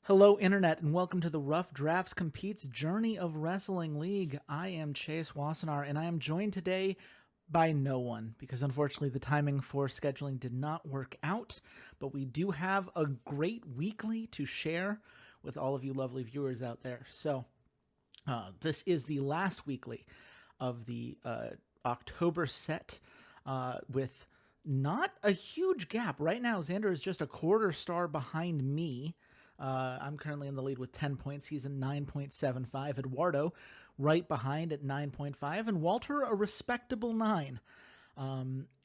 Hello, Internet, and welcome to the Rough Drafts Competes Journey of Wrestling League. I am Chase Wassenaar, and I am joined today by no one, because unfortunately the timing for scheduling did not work out, but we do have a great weekly to share with all of you lovely viewers out there. So, this is the last weekly of the October set with not a huge gap. Right now, Xander is just a quarter star behind me. I'm currently in the lead with 10 points. He's at 9.75. Eduardo right behind at 9.5. And Walter, a respectable 9.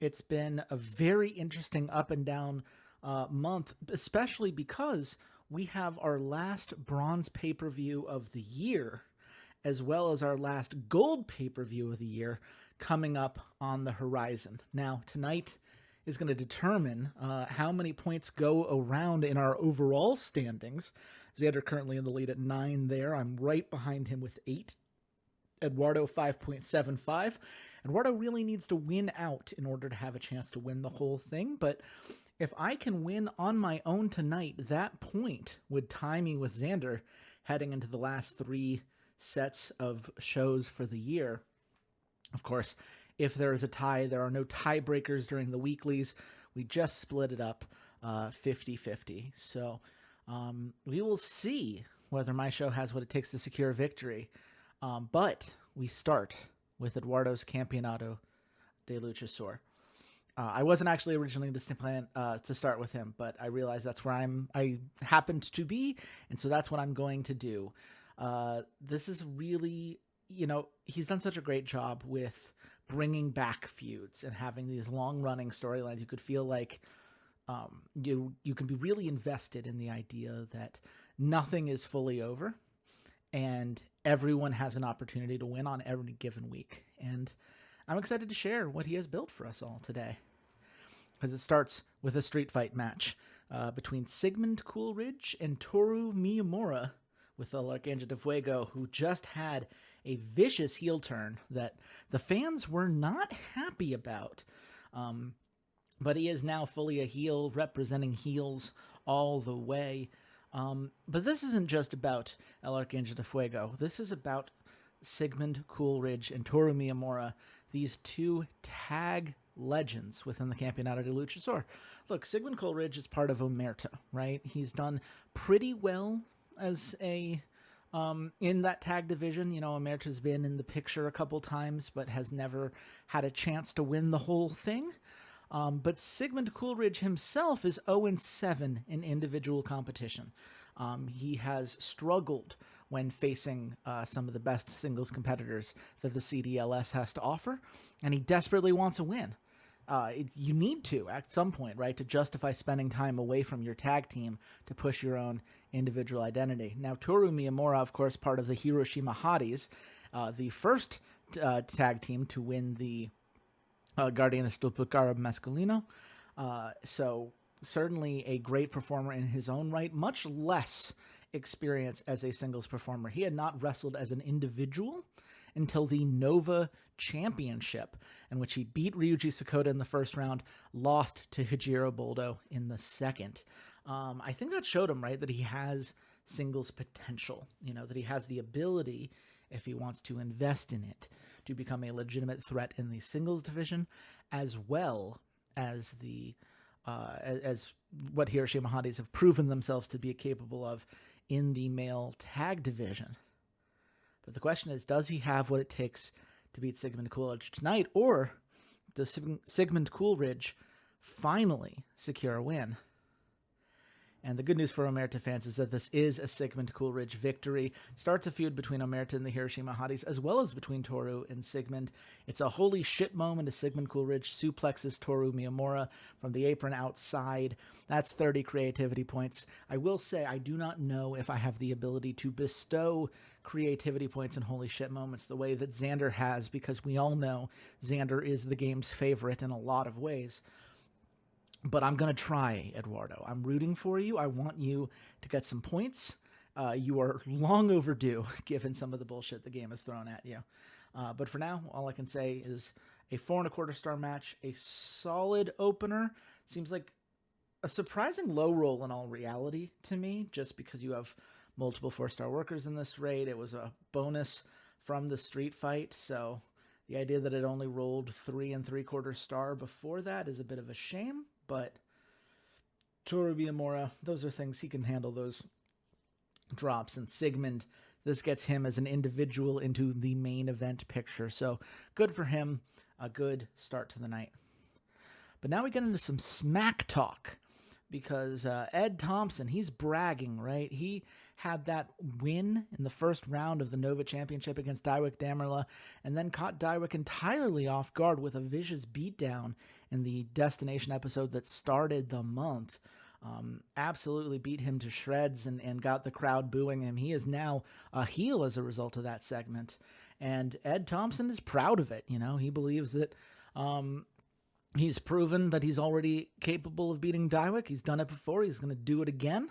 It's been a very interesting up and down month, especially because we have our last bronze pay-per-view of the year, as well as our last gold pay-per-view of the year coming up on the horizon. Now, tonight is going to determine how many points go around in our overall standings. Xander currently in the lead at 9 there. I'm right behind him with 8. Eduardo 5.75. Eduardo really needs to win out in order to have a chance to win the whole thing, but if I can win on my own tonight, that point would tie me with Xander heading into the last 3 sets of shows for the year. Of course, if there is a tie, there are no tiebreakers during the weeklies. We just split it up 50-50. So we will see whether my show has what it takes to secure a victory. But we start with Eduardo's Campeonato de Luchasaur. I wasn't actually originally plan to start with him, but I realized that's where I happened to be, and so that's what I'm going to do. This is really, he's done such a great job with bringing back feuds and having these long-running storylines. You could feel like you can be really invested in the idea that nothing is fully over and everyone has an opportunity to win on every given week. And I'm excited to share what he has built for us all today, because it starts with a street fight match between Sigmund Coolidge and Toru Miyamura, with the Arcangel de Fuego, who just had a vicious heel turn that the fans were not happy about. But he is now fully a heel, representing heels all the way. But this isn't just about El Arcangel de Fuego. This is about Sigmund Coolidge and Toru Miyamura, these 2 tag legends within the Campeonato de Luchasaur. Look, Sigmund Coolidge is part of Omerta, right? He's done pretty well as a in that tag division. Omerta's been in the picture a couple times, but has never had a chance to win the whole thing. But Sigmund Coolidge himself is 0-7 in individual competition. He has struggled when facing some of the best singles competitors that the CDLS has to offer, and he desperately wants a win. You need to, at some point, right, to justify spending time away from your tag team to push your own individual identity. Now, Toru Miyamura, of course, part of the Hiroshima Hotties, the first tag team to win the Guardianes del Pulgar Masculino. So certainly a great performer in his own right, much less experience as a singles performer. He had not wrestled as an individual until the Nova Championship, in which he beat Ryuji Sakota in the first round, lost to Hijiro Boldo in the second. I think that showed him, right, that he has singles potential, that he has the ability, if he wants to invest in it, to become a legitimate threat in the singles division, as well as as what Hiroshima Hotties have proven themselves to be capable of in the male tag division. But the question is, does he have what it takes to beat Sigmund Coolidge tonight, or does Sigmund Coolidge finally secure a win? And the good news for Omerta fans is that this is a Sigmund Coolidge victory. Starts a feud between Omerta and the Hiroshima Hotties, as well as between Toru and Sigmund. It's a holy shit moment as Sigmund Coolidge suplexes Toru Miyamura from the apron outside. That's 30 creativity points. I will say, I do not know if I have the ability to bestow creativity points in holy shit moments the way that Xander has, because we all know Xander is the game's favorite in a lot of ways. But I'm going to try, Eduardo. I'm rooting for you. I want you to get some points. You are long overdue, given some of the bullshit the game has thrown at you. But for now, all I can say is a 4 1/4 star match, a solid opener. Seems like a surprising low roll in all reality to me, just because you have multiple 4-star workers in this raid. It was a bonus from the street fight, so the idea that it only rolled 3 3/4 star before that is a bit of a shame, but Toru Miyamura, those are things he can handle, those drops. And Sigmund, this gets him as an individual into the main event picture, so good for him, a good start to the night. But now we get into some smack talk, because Ed Thompson, he's bragging, right? He had that win in the first round of the Nova Championship against Daiwick Damerla, and then caught Daiwick entirely off guard with a vicious beatdown in the Destination episode that started the month. Absolutely beat him to shreds and got the crowd booing him. He is now a heel as a result of that segment. And Ed Thompson is proud of it. You know, he believes that he's proven that he's already capable of beating Daiwick. He's done it before. He's going to do it again.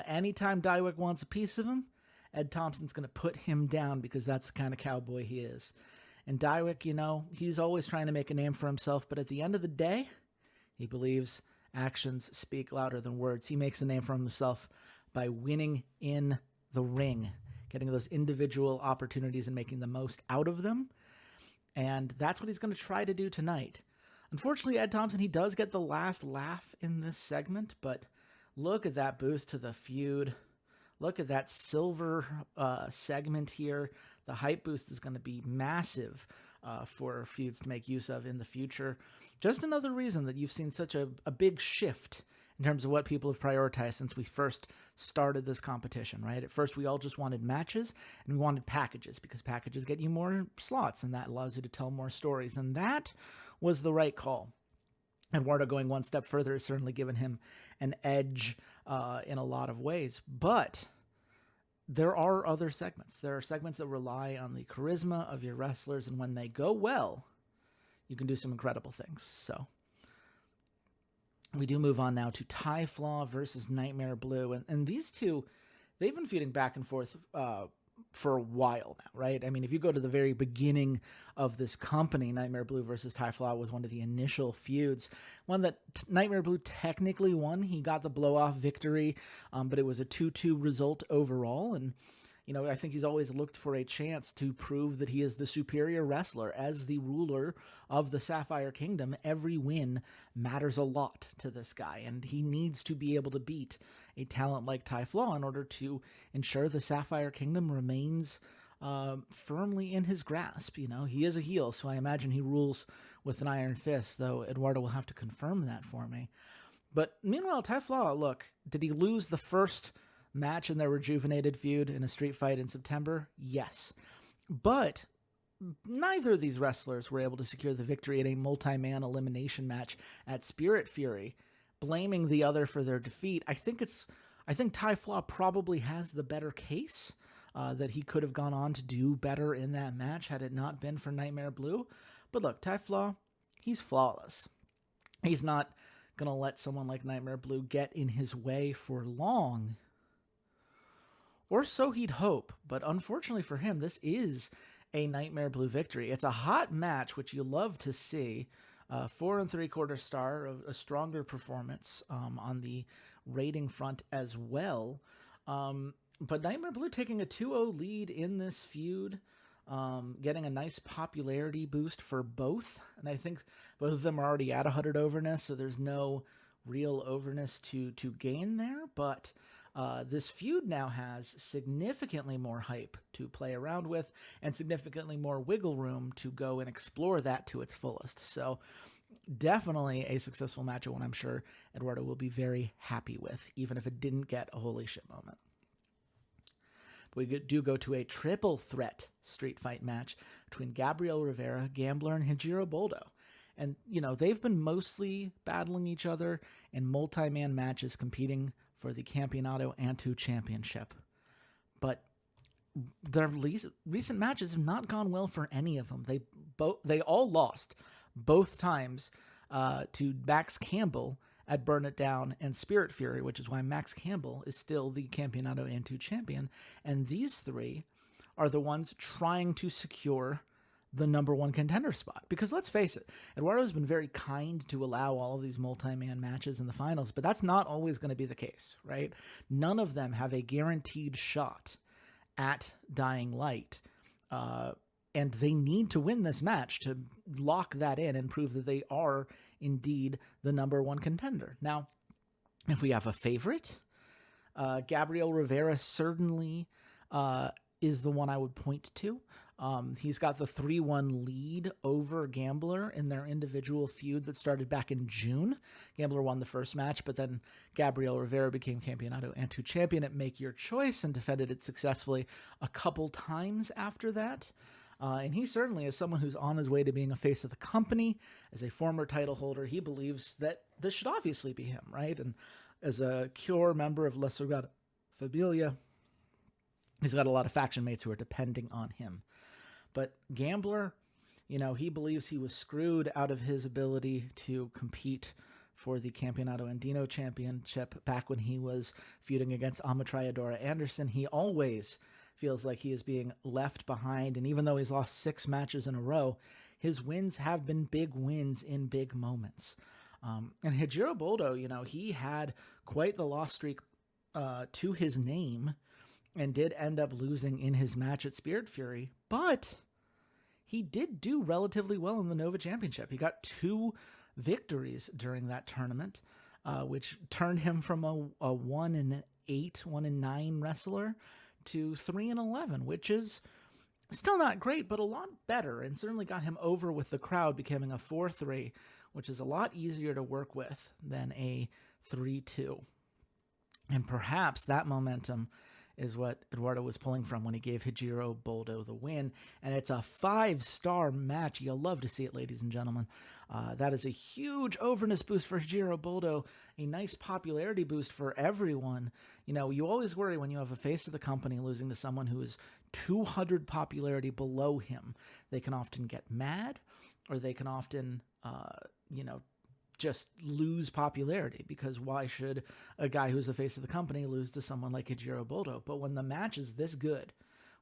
Anytime Daiwick wants a piece of him, Ed Thompson's going to put him down, because that's the kind of cowboy he is. And Daiwick, you know, he's always trying to make a name for himself, but at the end of the day, he believes actions speak louder than words. He makes a name for himself by winning in the ring, getting those individual opportunities and making the most out of them. And that's what he's going to try to do tonight. Unfortunately, Ed Thompson, he does get the last laugh in this segment, but look at that boost to the feud. Look at that silver segment here. The hype boost is going to be massive for feuds to make use of in the future. Just another reason that you've seen such a big shift in terms of what people have prioritized since we first started this competition, right? At first, we all just wanted matches, and we wanted packages, because packages get you more slots, and that allows you to tell more stories, and that was the right call. Eduardo going one step further has certainly given him an edge in a lot of ways, but there are other segments. There are segments that rely on the charisma of your wrestlers, and when they go well, you can do some incredible things. So we do move on now to Tyflaw versus Nightmare Blue, and these two, they've been feuding back and forth for a while now, right? I mean, if you go to the very beginning of this company, Nightmare Blue versus Tyflaw was one of the initial feuds, one that Nightmare Blue technically won. He got the blow-off victory, but it was a 2-2 result overall, and you know, I think he's always looked for a chance to prove that he is the superior wrestler. As the ruler of the Sapphire Kingdom, every win matters a lot to this guy, and he needs to be able to beat a talent like Tyflaw in order to ensure the Sapphire Kingdom remains firmly in his grasp. You know, he is a heel, so I imagine he rules with an iron fist, though Eduardo will have to confirm that for me. But meanwhile, Tyflaw, look, did he lose the first match in their rejuvenated feud in a street fight in September? Yes. But neither of these wrestlers were able to secure the victory in a multi-man elimination match at Spirit Fury, blaming the other for their defeat. I think Tyflaw probably has the better case, that he could have gone on to do better in that match had it not been for Nightmare Blue. But look, Tyflaw, he's flawless. He's not going to let someone like Nightmare Blue get in his way for long. Or so he'd hope, but unfortunately for him, this is a Nightmare Blue victory. It's a hot match, which you love to see. 4 3/4 star, a stronger performance on the rating front as well. But Nightmare Blue taking a 2-0 lead in this feud, getting a nice popularity boost for both. And I think both of them are already at 100 overness, so there's no real overness to gain there. But this feud now has significantly more hype to play around with and significantly more wiggle room to go and explore that to its fullest. So definitely a successful match, and one I'm sure Eduardo will be very happy with, even if it didn't get a holy shit moment. We do go to a triple threat street fight match between Gabriel Rivera, Gambler, and Hijiro Boldo. And, you know, they've been mostly battling each other in multi-man matches, competing for the Campeonato Antu Championship. But their recent matches have not gone well for any of them. They all lost both times to Max Campbell at Burn It Down and Spirit Fury, which is why Max Campbell is still the Campeonato Antu champion. And these three are the ones trying to secure the number one contender spot. Because let's face it, Eduardo's been very kind to allow all of these multi-man matches in the finals, but that's not always going to be the case, right? None of them have a guaranteed shot at Dying Light. And they need to win this match to lock that in and prove that they are indeed the number one contender. Now, if we have a favorite, Gabriel Rivera certainly is the one I would point to. He's got the 3-1 lead over Gambler in their individual feud that started back in June. Gambler won the first match, but then Gabriel Rivera became Campeonato Antu champion at Make Your Choice and defended it successfully a couple times after that. And he certainly is someone who's on his way to being a face of the company. As a former title holder, he believes that this should obviously be him, right? And as a core member of La Sagrada Familia, he's got a lot of faction mates who are depending on him. But Gambler, he believes he was screwed out of his ability to compete for the Campeonato Andino Championship back when he was feuding against Ametralladora Anderson. He always feels like he is being left behind, and even though he's lost 6 matches in a row, his wins have been big wins in big moments. And Hijiro Boldo, he had quite the loss streak to his name and did end up losing in his match at Spirit Fury, but he did do relatively well in the Nova Championship. He got 2 victories during that tournament, which turned him from a 1-8, 1-9 wrestler to 3-11, which is still not great, but a lot better, and certainly got him over with the crowd, becoming a 4-3, which is a lot easier to work with than a 3-2. And perhaps that momentum is what Eduardo was pulling from when he gave Hijiro Boldo the win. And it's a 5-star match. You'll love to see it, ladies and gentlemen. That is a huge overness boost for Hijiro Boldo, a nice popularity boost for everyone. You always worry when you have a face of the company losing to someone who is 200 popularity below him. They can often get mad, or they can often, just lose popularity, because why should a guy who's the face of the company lose to someone like Hijiro Boldo? But when the match is this good,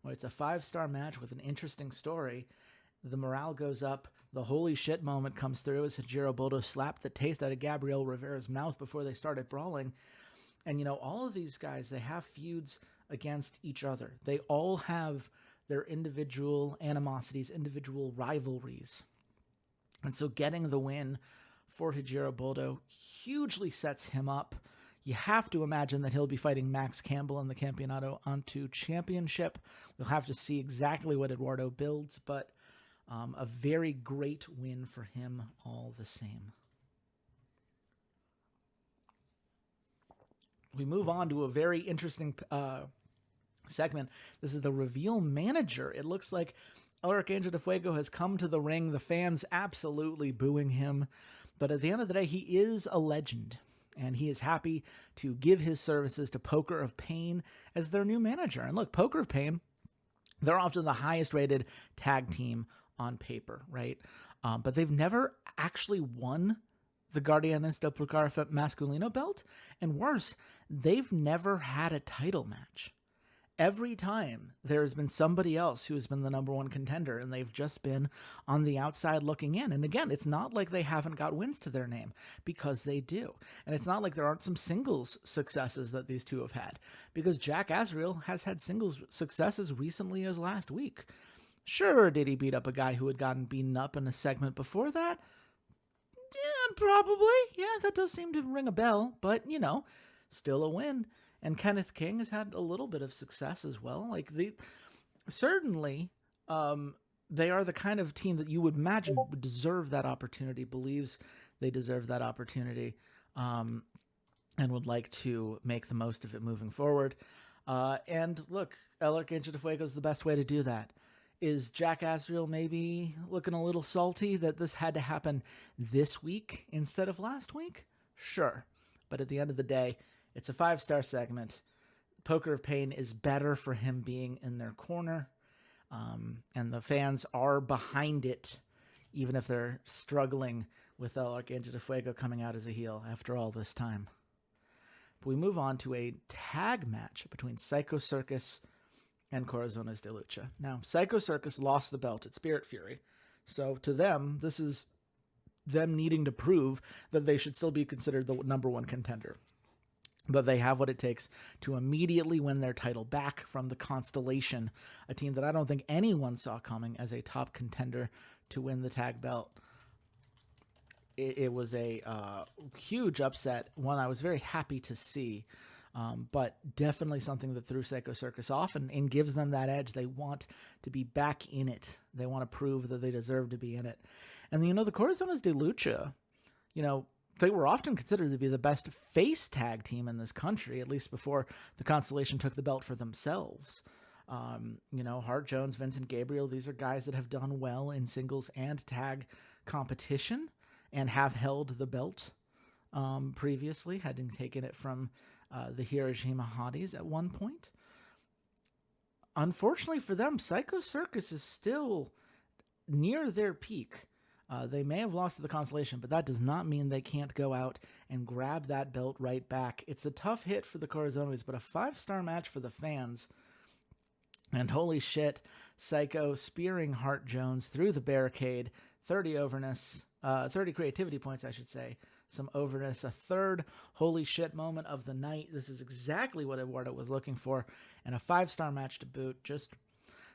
when it's a 5-star match with an interesting story, the morale goes up. The holy shit moment comes through as Hijiro Boldo slapped the taste out of Gabriel Rivera's mouth before they started brawling. And, all of these guys, they have feuds against each other. They all have their individual animosities, individual rivalries. And so getting the win for Hijiro Boldo hugely sets him up. You have to imagine that he'll be fighting Max Campbell in the Campeonato Antu Championship. We'll have to see exactly what Eduardo builds, but a very great win for him all the same. We move on to a very interesting segment. This is the reveal manager. It looks like El Arcángel de Fuego has come to the ring. The fans absolutely booing him. But at the end of the day, he is a legend, and he is happy to give his services to Poker of Pain as their new manager. And look, Poker of Pain, they're often the highest rated tag team on paper, right? But they've never actually won the Guardianes del Pulgar Masculino belt. And worse, they've never had a title match. Every time there has been somebody else who has been the number one contender, and they've just been on the outside looking in. And again, it's not like they haven't got wins to their name, because they do. And it's not like there aren't some singles successes that these two have had, because Jack Azrael has had singles success as recently as last week. Sure, did he beat up a guy who had gotten beaten up in a segment before that? Yeah, probably. Yeah, that does seem to ring a bell, but, still a win. And Kenneth King has had a little bit of success as well. Certainly, they are the kind of team that you would imagine would deserve that opportunity, believes they deserve that opportunity, and would like to make the most of it moving forward. And look, El Arcángel de Fuego is the best way to do that. Is Jack Azrael maybe looking a little salty that this had to happen this week instead of last week? Sure. But at the end of the day, it's a 5-star segment. Poker of Pain is better for him being in their corner. And the fans are behind it, even if they're struggling with El Arcángel de Fuego coming out as a heel after all this time. But we move on to a tag match between Psycho Circus and Corazones de Lucha. Now, Psycho Circus lost the belt at Spirit Fury, so to them, this is them needing to prove that they should still be considered the number one contender. But they have what it takes to immediately win their title back from the Constellation, a team that I don't think anyone saw coming as a top contender to win the tag belt. It was a huge upset, one I was very happy to see, but definitely something that threw Psycho Circus off and gives them that edge. They want to be back in it. They want to prove that they deserve to be in it. And, the Corazones de Lucha, they were often considered to be the best face tag team in this country, at least before the Constellation took the belt for themselves. Hart Jones, Vincent Gabriel, these are guys that have done well in singles and tag competition and have held the belt previously, having taken it from the Hiroshima Hotties at one point. Unfortunately for them, Psycho Circus is still near their peak. They may have lost to the Constellation, but that does not mean they can't go out and grab that belt right back. It's a tough hit for the Corazones, but a 5-star match for the fans. And holy shit, Psycho spearing Hart Jones through the barricade. 30 creativity points, I should say. Some overness. A third holy shit moment of the night. This is exactly what Eduardo was looking for. And a 5-star match to boot. Just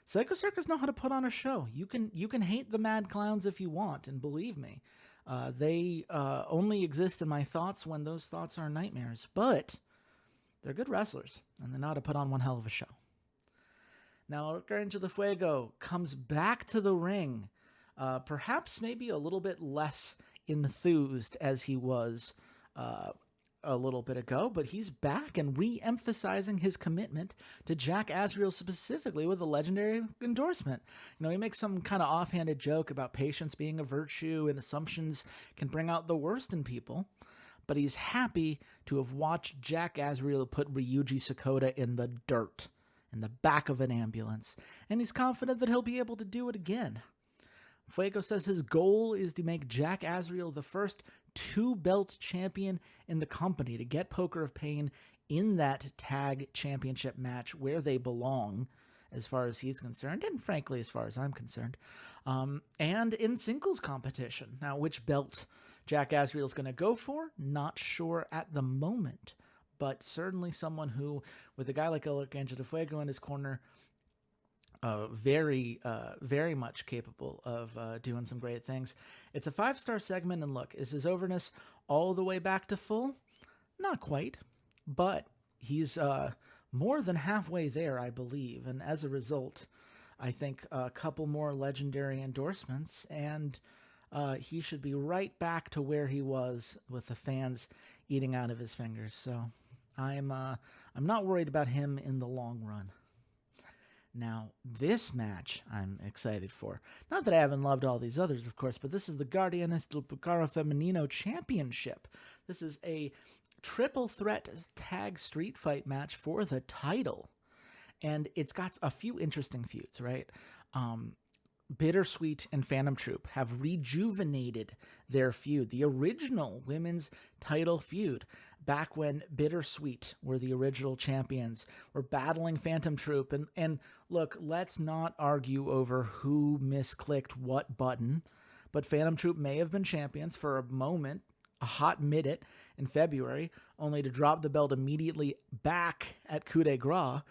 Psycho Circus know how to put on a show. You can hate the Mad Clowns if you want, and believe me, they only exist in my thoughts when those thoughts are nightmares. But they're good wrestlers, and they know how to put on one hell of a show. Now, Arcangel de Fuego comes back to the ring, perhaps maybe a little bit less enthused as he was a little bit ago, but he's back and re-emphasizing his commitment to Jack Azrael specifically with a legendary endorsement. He makes some kind of offhanded joke about patience being a virtue and assumptions can bring out the worst in people, but he's happy to have watched Jack Azrael put Ryuji Sakota in the dirt, in the back of an ambulance, and he's confident that he'll be able to do it again. Fuego says his goal is to make Jack Azrael the first 2-belt champion in the company, to get Poker of Pain in that tag championship match where they belong, as far as he's concerned, and frankly, as far as I'm concerned, and in singles competition. Now, which belt Jack Azrael's going to go for, not sure at the moment, but certainly someone who, with a guy like Arcangel de Fuego in his corner, very much capable of doing some great things. It's a 5-star segment, and look, is his overness all the way back to full? Not quite, but he's more than halfway there, I believe, and as a result, I think a couple more legendary endorsements, and he should be right back to where he was with the fans eating out of his fingers. So I'm not worried about him in the long run. Now, this match I'm excited for. Not that I haven't loved all these others, of course, but this is the Guardianes del Pucaro Femenino Championship. This is a triple threat tag street fight match for the title. And it's got a few interesting feuds, right? Bittersweet and Phantom Troop have rejuvenated their feud. The original women's title feud, back when Bittersweet were the original champions, were battling Phantom Troop. And look, let's not argue over who misclicked what button, but Phantom Troop may have been champions for a moment, a hot minute in February, only to drop the belt immediately back at Coup de Grace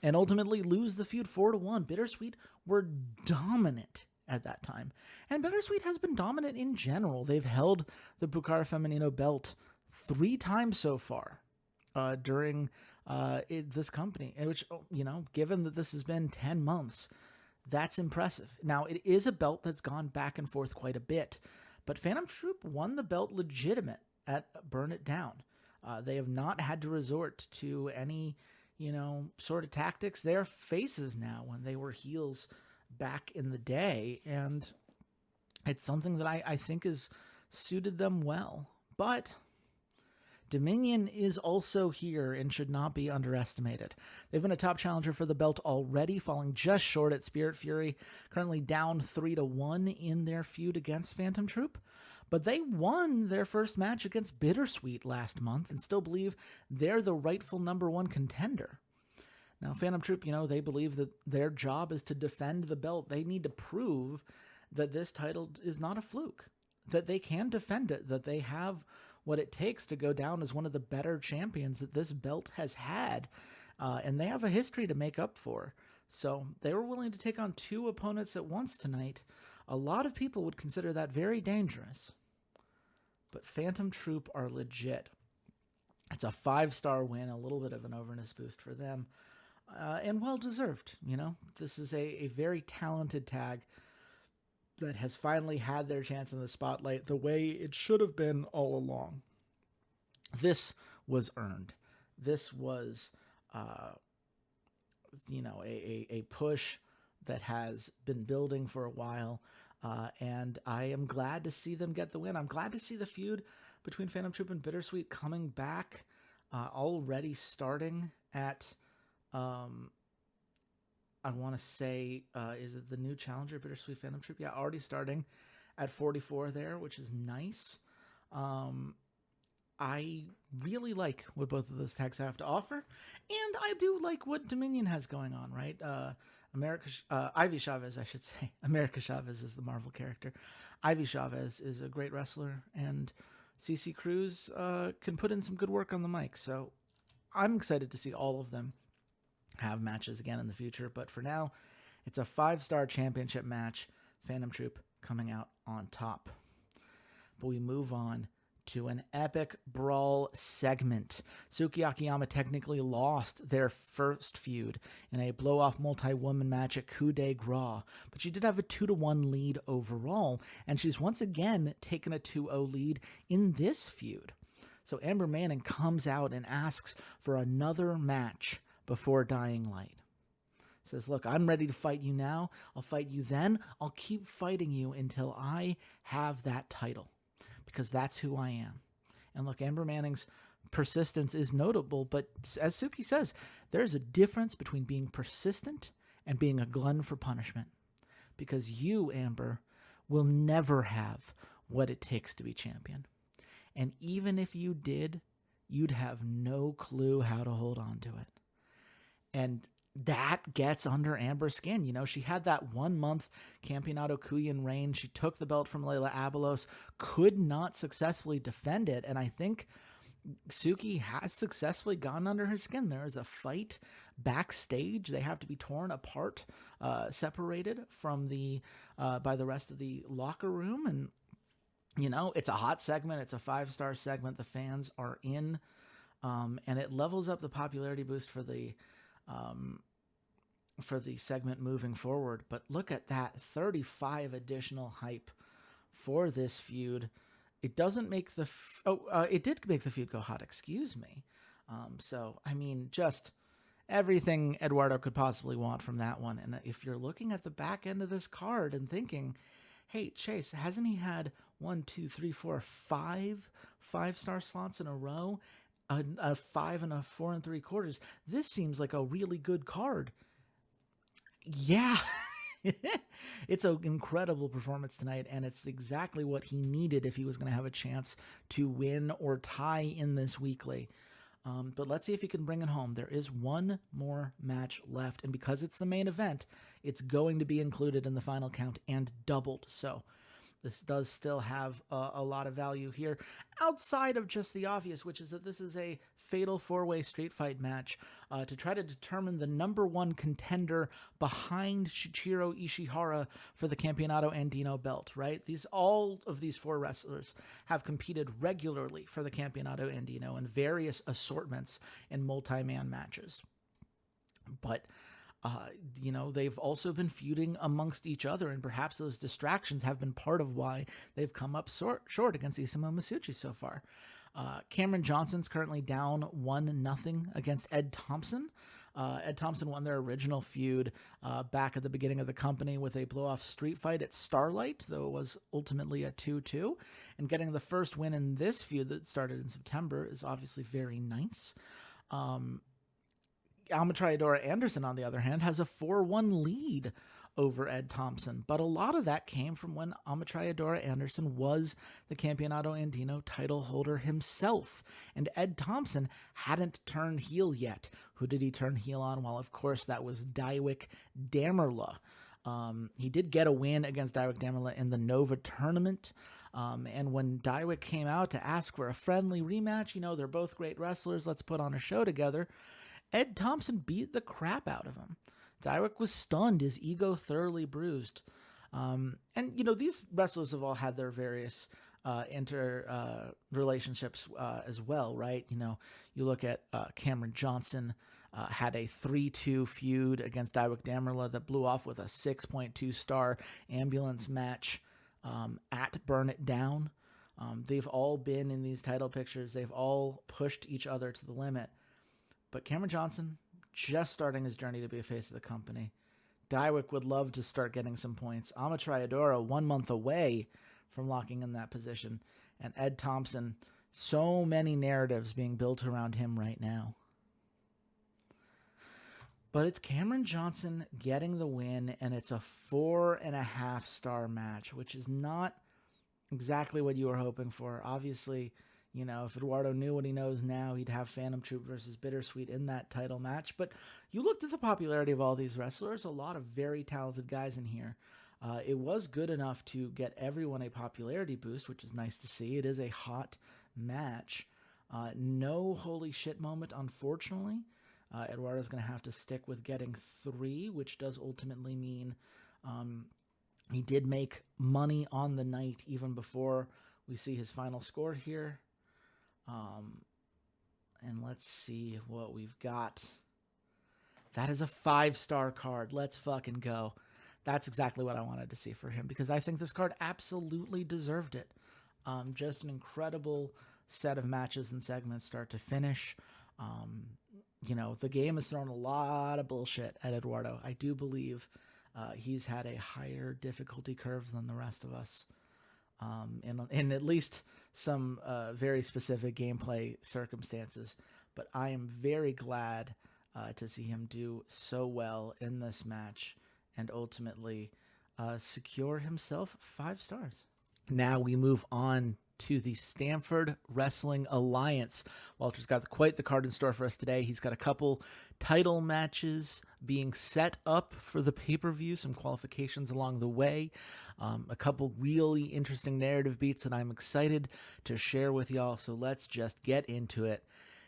and ultimately lose the feud 4-1. Bittersweet were dominant at that time. And Bittersweet has been dominant in general. They've held the Pucaro Femenino belt 3 times so far during this company, which, given that this has been 10 months, that's impressive. Now, it is a belt that's gone back and forth quite a bit, but Phantom Troop won the belt legitimate at Burn It Down. They have not had to resort to any sort of tactics. They're faces now when they were heels back in the day, and it's something that I think has suited them well. But Dominion is also here and should not be underestimated. They've been a top challenger for the belt already, falling just short at Spirit Fury, currently down 3-1 in their feud against Phantom Troop. But they won their first match against Bittersweet last month and still believe they're the rightful number 1 contender. Now, Phantom Troop, they believe that their job is to defend the belt. They need to prove that this title is not a fluke, that they can defend it, that they have what it takes to go down as one of the better champions that this belt has had. And they have a history to make up for. So they were willing to take on 2 opponents at once tonight. A lot of people would consider that very dangerous. But Phantom Troop are legit. It's a 5-star win, a little bit of an overness boost for them. And well-deserved, This is a very talented tag that has finally had their chance in the spotlight the way it should have been all along. This was earned. This was, a push that has been building for a while. And I am glad to see them get the win. I'm glad to see the feud between Phantom Troop and Bittersweet coming back, already starting at, I want to say, is it the new challenger, Bittersweet Phantom Troop? Yeah, already starting at 44 there, which is nice. I really like what both of those tags have to offer, and I do like what Dominion has going on, right? Ivy Chavez, I should say. America Chavez is the Marvel character. Ivy Chavez is a great wrestler, and CC Cruz can put in some good work on the mic, so I'm excited to see all of them have matches again in the future. But for now, it's a 5-star championship match. Phantom Troop coming out on top. But we move on to an epic brawl segment. Suki Akiyama technically lost their first feud in a blow-off multi-woman match at Coup de Grace, but she did have a 2-1 lead overall, and she's once again taken a 2-0 lead in this feud. So Amber Manning comes out and asks for another match before Dying Light. Says, look, I'm ready to fight you now. I'll fight you then. I'll keep fighting you until I have that title, because that's who I am. And look, Amber Manning's persistence is notable, but as Suki says, there's a difference between being persistent and being a glutton for punishment. Because you, Amber, will never have what it takes to be champion. And even if you did, you'd have no clue how to hold on to it. And that gets under Amber's skin. She had that 1-month Campeonato Cuyan reign. She took the belt from Layla Abelos, could not successfully defend it. And I think Suki has successfully gone under her skin. There is a fight backstage. They have to be torn apart, separated from by the rest of the locker room. And, it's a hot segment. It's a 5-star segment. The fans are in, and it levels up the popularity boost for the segment moving forward. But look at that, 35 additional hype for this feud. It doesn't make it did make the feud go hot, excuse me. So, I mean, just everything Eduardo could possibly want from that one. And if you're looking at the back end of this card and thinking, hey, Chase, hasn't he had 5 5-star slots in a row? A 5 and a 4 3/4. This seems like a really good card. Yeah. It's an incredible performance tonight, and it's exactly what he needed if he was going to have a chance to win or tie in this weekly. But let's see if he can bring it home. There is one more match left, and because it's the main event, it's going to be included in the final count and doubled. So this does still have a lot of value here, outside of just the obvious, which is that this is a fatal 4-way street fight match to try to determine the number 1 contender behind Shichiro Ishihara for the Campeonato Andino belt, right? All of these 4 wrestlers have competed regularly for the Campeonato Andino in various assortments in multi-man matches. But they've also been feuding amongst each other, and perhaps those distractions have been part of why they've come up short against Isamu Masucci so far. Cameron Johnson's currently down 1-0 against Ed Thompson. Ed Thompson won their original feud back at the beginning of the company with a blow-off street fight at Starlight, though it was ultimately a 2-2. And getting the first win in this feud that started in September is obviously very nice. Almatriadora Anderson, on the other hand, has a 4-1 lead over Ed Thompson. But a lot of that came from when Amatryadora Anderson was the Campeonato Andino title holder himself. And Ed Thompson hadn't turned heel yet. Who did he turn heel on? Well, of course, that was Daiwick Damerla. He did get a win against Daiwick Damerla in the Nova tournament. And when Daiwick came out to ask for a friendly rematch, they're both great wrestlers, let's put on a show together, Ed Thompson beat the crap out of him. Daiwick was stunned, his ego thoroughly bruised. And these wrestlers have all had their various relationships as well, right? You look at Cameron Johnson, had a 3-2 feud against Daiwick Damerla that blew off with a 6.2 star ambulance match at Burn It Down. They've all been in these title pictures. They've all pushed each other to the limit. But Cameron Johnson, just starting his journey to be a face of the company. Daiwick would love to start getting some points. Amatryadora 1 month away from locking in that position. And Ed Thompson, so many narratives being built around him right now. But it's Cameron Johnson getting the win, and it's a 4.5 star match, which is not exactly what you were hoping for. Obviously, if Eduardo knew what he knows now, he'd have Phantom Troop versus Bittersweet in that title match. But you looked at the popularity of all these wrestlers, a lot of very talented guys in here. It was good enough to get everyone a popularity boost, which is nice to see. It is a hot match. No holy shit moment, unfortunately. Eduardo's going to have to stick with getting 3, which does ultimately mean he did make money on the night even before we see his final score here. And let's see what we've got. That is a 5-star card. Let's fucking go. That's exactly what I wanted to see for him, because I think this card absolutely deserved it. Just an incredible set of matches and segments start to finish. The game has thrown a lot of bullshit at Eduardo. I do believe he's had a higher difficulty curve than the rest of us. In at least some very specific gameplay circumstances. But I am very glad to see him do so well in this match and ultimately secure himself 5 stars. Now we move on to the Stamford Wrestling Alliance. Walter's got quite the card in store for us today. He's got a couple title matches being set up for the pay-per-view, some qualifications along the way, a couple really interesting narrative beats that I'm excited to share with y'all. So let's just get into it.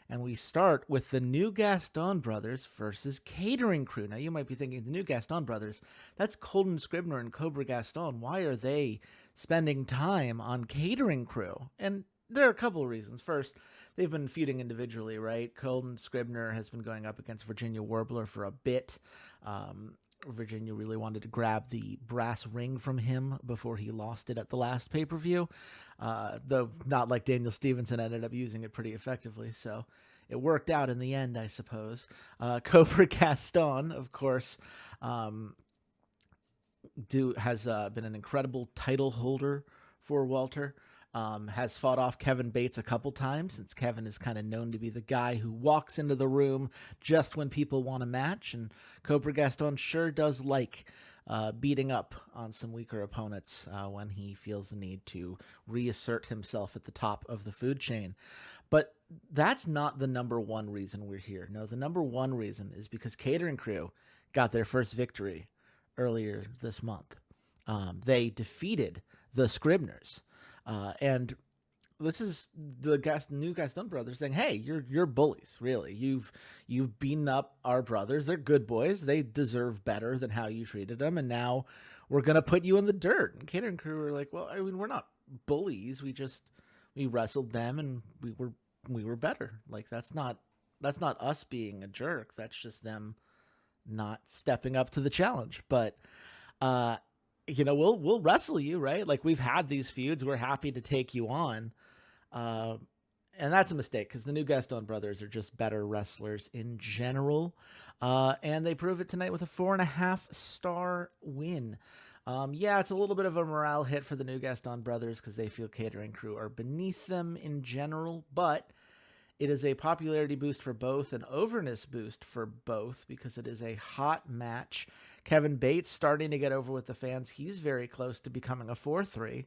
And we start with the New Gaston Brothers versus Catering Crew. Now, you might be thinking, the New Gaston Brothers, that's Colton Scribner and Cobra Gaston. Why are they spending time on Catering Crew? And there are a couple of reasons. First, they've been feuding individually, right? Colton Scribner has been going up against Virginia Warbler for a bit. Virginia really wanted to grab the brass ring from him before he lost it at the last pay-per-view, though not like Daniel Stevenson ended up using it pretty effectively, so it worked out in the end, I suppose. Cobra Gaston, of course, has been an incredible title holder for Walter. Has fought off Kevin Bates a couple times, since Kevin is kind of known to be the guy who walks into the room just when people want a match, and Cobra Gaston sure does like beating up on some weaker opponents when he feels the need to reassert himself at the top of the food chain. But that's not the number one reason we're here. No, the number one reason is because Catering Crew got their first victory earlier this month. They defeated the Scribners. And this is the New Gaston brothers saying, "Hey, you're bullies, really. You've beaten up our brothers. They're good boys. They deserve better than how you treated them. And now we're gonna put you in the dirt." And Catering Crew were like, "Well, I mean, we're not bullies. We wrestled them and we were better. Like that's not us being a jerk. That's just them not stepping up to the challenge." But we'll wrestle you, right? Like, we've had these feuds. We're happy to take you on. And that's a mistake, because the New Gaston brothers are just better wrestlers in general. And they prove it tonight with a 4.5 star win. It's a little bit of a morale hit for the New Gaston brothers, because they feel Catering Crew are beneath them in general, but It is a popularity boost for both, an overness boost for both, because it is a hot match. Kevin Bates starting to get over with the fans. He's very close to becoming a 4-3.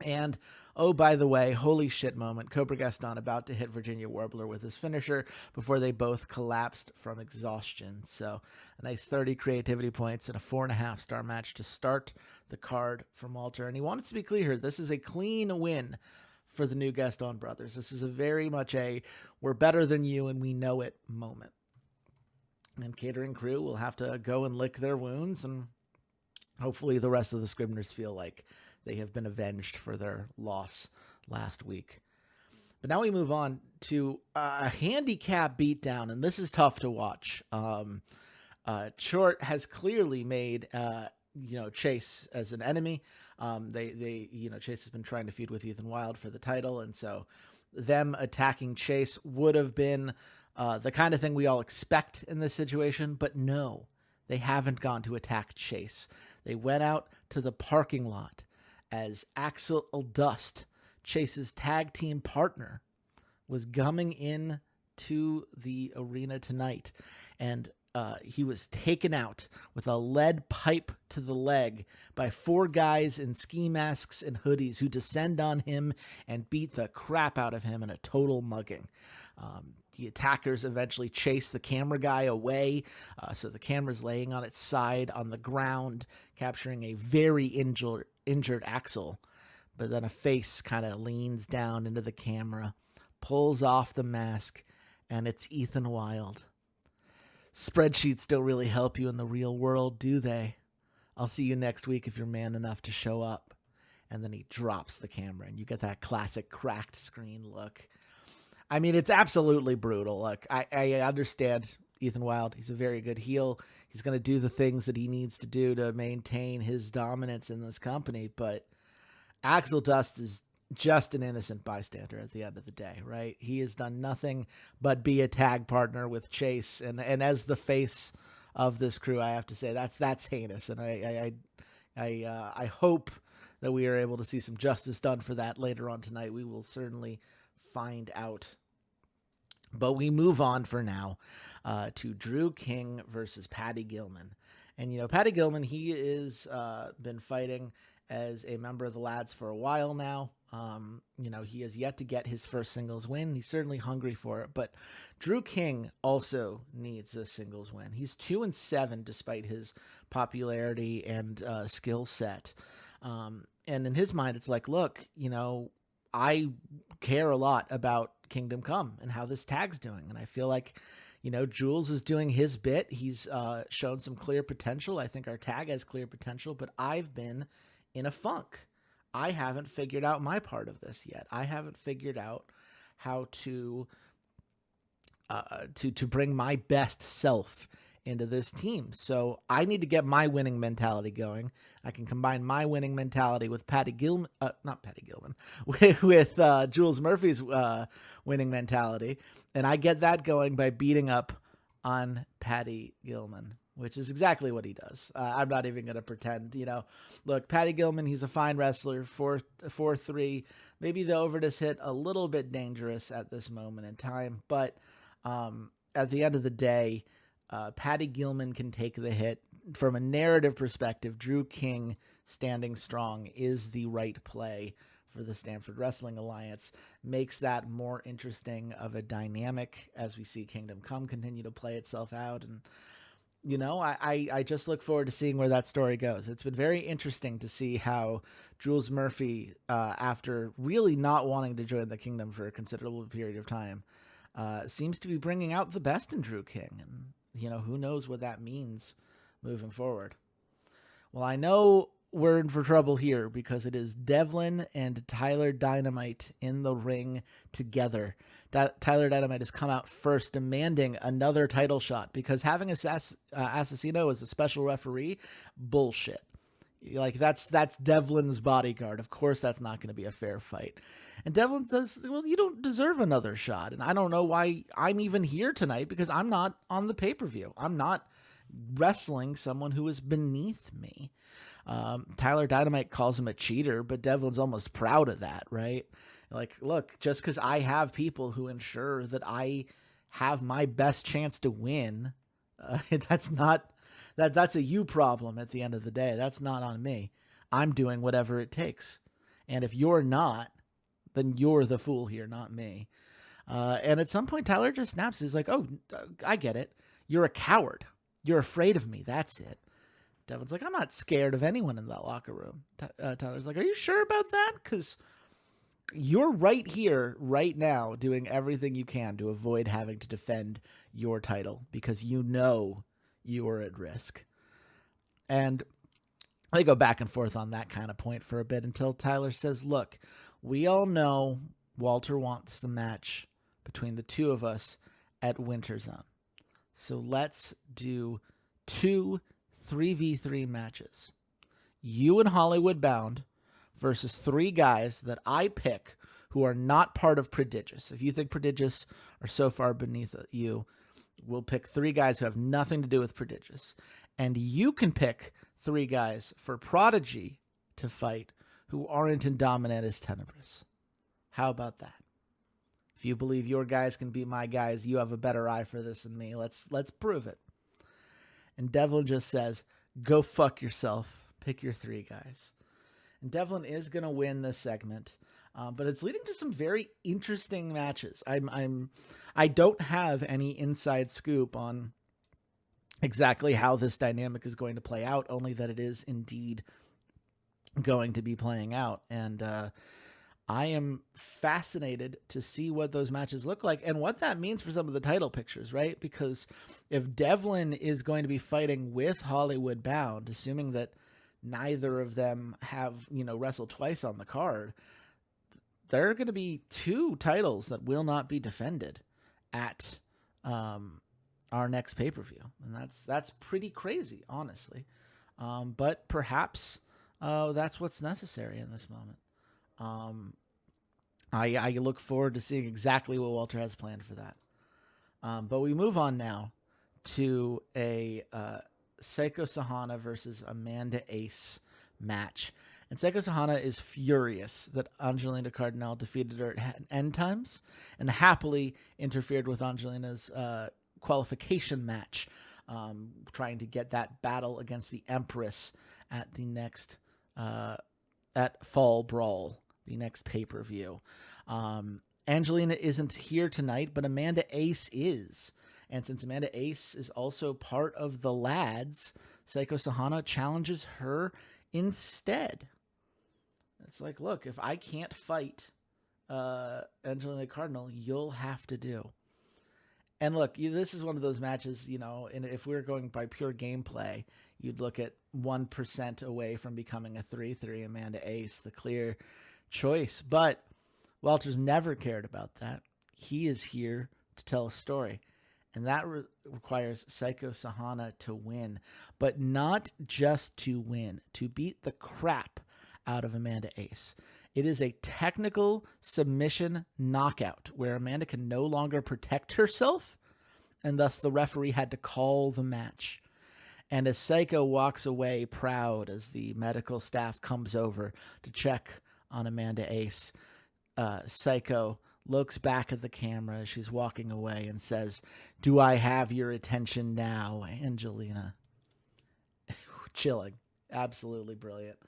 And, oh, by the way, holy shit moment. Cobra Gaston about to hit Virginia Warbler with his finisher before they both collapsed from exhaustion. So a nice 30 creativity points and a 4.5-star match to start the card from Walter. And he wanted to be clear here, this is a clean win for the new Gaston brothers. This is a very much a we're better than you and we know it moment. And catering crew will have to go and lick their wounds, and hopefully the rest of the Scribners feel like they have been avenged for their loss last week. But now we move on to a handicap beatdown, and this is tough to watch. Short has clearly made Chase as an enemy. Chase has been trying to feud with Ethan Wilde for the title, and so them attacking Chase would have been the kind of thing we all expect in this situation, but no, they haven't gone to attack Chase. They went out to the parking lot as Axel Dust, Chase's tag team partner, was gumming in to the arena tonight, and he was taken out with a lead pipe to the leg by 4 guys in ski masks and hoodies who descend on him and beat the crap out of him in a total mugging. The attackers eventually chase the camera guy away, so the camera's laying on its side on the ground, capturing a very injured Axel. But then a face kind of leans down into the camera, pulls off the mask, and it's Ethan Wilde. Spreadsheets don't really help you in the real world, do they? I'll see you next week if you're man enough to show up. And then he drops the camera, and you get that classic cracked screen look. I mean, it's absolutely brutal. Look, I understand Ethan Wilde. He's a very good heel. He's going to do the things that he needs to do to maintain his dominance in this company. But Axel Dust is just an innocent bystander at the end of the day, right? He has done nothing but be a tag partner with Chase. And as the face of this crew, I have to say that's heinous. And I hope that we are able to see some justice done for that later on tonight. We will certainly find out. But we move on for now to Drew King versus Patty Gilman. And, Patty Gilman, he is been fighting as a member of the Lads for a while now. He has yet to get his first singles win. He's certainly hungry for it. But Drew King also needs a singles win. He's 2-7 despite his popularity and skill set. And in his mind, it's like, look, I care a lot about Kingdom Come and how this tag's doing. And I feel like, Jules is doing his bit. He's shown some clear potential. I think our tag has clear potential, but I've been in a funk. I haven't figured out my part of this yet. I haven't figured out how to bring my best self into this team. So I need to get my winning mentality going. I can combine my winning mentality with with Jules Murphy's winning mentality. And I get that going by beating up on Patty Gilman, which is exactly what he does. I'm not even going to pretend, Look, Patty Gilman, he's a fine wrestler, 4-3. Maybe the overness hit a little bit dangerous at this moment in time. But at the end of the day, Patty Gilman can take the hit. From a narrative perspective, Drew King standing strong is the right play for the Stanford Wrestling Alliance. Makes that more interesting of a dynamic as we see Kingdom Come continue to play itself out. And, I just look forward to seeing where that story goes. It's been very interesting to see how Jules Murphy, after really not wanting to join the Kingdom for a considerable period of time, seems to be bringing out the best in Drew King. And, who knows what that means moving forward. Well, I know we're in for trouble here because it is Devlin and Tyler Dynamite in the ring together. Tyler Dynamite has come out first demanding another title shot because having Assassino as a special referee, bullshit. Like, that's Devlin's bodyguard. Of course that's not going to be a fair fight. And Devlin says, well, you don't deserve another shot. And I don't know why I'm even here tonight because I'm not on the pay-per-view. I'm not wrestling someone who is beneath me. Tyler Dynamite calls him a cheater, but Devlin's almost proud of that, right? Like, look, just because I have people who ensure that I have my best chance to win, that's not that's a you problem at the end of the day. That's not on me. I'm doing whatever it takes. And if you're not, then you're the fool here, not me. And at some point, Tyler just snaps. He's like, oh, I get it. You're a coward. You're afraid of me. That's it. Devlin's like, I'm not scared of anyone in that locker room. Tyler's like, are you sure about that? Because you're right here, right now, doing everything you can to avoid having to defend your title because you know you're at risk. And they go back and forth on that kind of point for a bit until Tyler says, look, we all know Walter wants the match between the two of us at Winter Zone. So let's do 2 3v3 matches. You and Hollywood Bound versus 3 guys that I pick who are not part of Prodigious. If you think Prodigious are so far beneath you, we'll pick 3 guys who have nothing to do with Prodigious. And you can pick 3 guys for Prodigy to fight who aren't in Dominant Tenebris. How about that? If you believe your guys can beat my guys, you have a better eye for this than me. Let's prove it. And Devlin just says, go fuck yourself. Pick your 3 guys. And Devlin is going to win this segment. But it's leading to some very interesting matches. I don't have any inside scoop on exactly how this dynamic is going to play out, only that it is indeed going to be playing out. And I am fascinated to see what those matches look like and what that means for some of the title pictures, right? Because if Devlin is going to be fighting with Hollywood Bound, assuming that neither of them have, wrestled twice on the card, there are going to be 2 titles that will not be defended at our next pay-per-view. And that's pretty crazy, honestly. But perhaps that's what's necessary in this moment. I look forward to seeing exactly what Walter has planned for that. But we move on now to a Seiko Sahana versus Amanda Ace match. And Seiko Sahana is furious that Angelina Cardinal defeated her at end times and happily interfered with Angelina's qualification match, trying to get that battle against the Empress at the next at Fall Brawl, the next pay-per-view. Angelina isn't here tonight, but Amanda Ace is. And since Amanda Ace is also part of the Lads, Seiko Sahana challenges her instead. It's like, look, if I can't fight Angelina Cardinal, you'll have to do. And look, this is one of those matches, and if we were going by pure gameplay, you'd look at 1% away from becoming a 3-3 Amanda Ace, the clear choice. But Walter's never cared about that. He is here to tell a story. And that requires Seiko Sahana to win. But not just to win, to beat the crap out of Amanda Ace. It is a technical submission knockout where Amanda can no longer protect herself, and thus the referee had to call the match. And as Seiko walks away proud as the medical staff comes over to check on Amanda Ace, Seiko looks back at the camera as she's walking away and says, "Do I have your attention now, Angelina?" Chilling. Absolutely brilliant.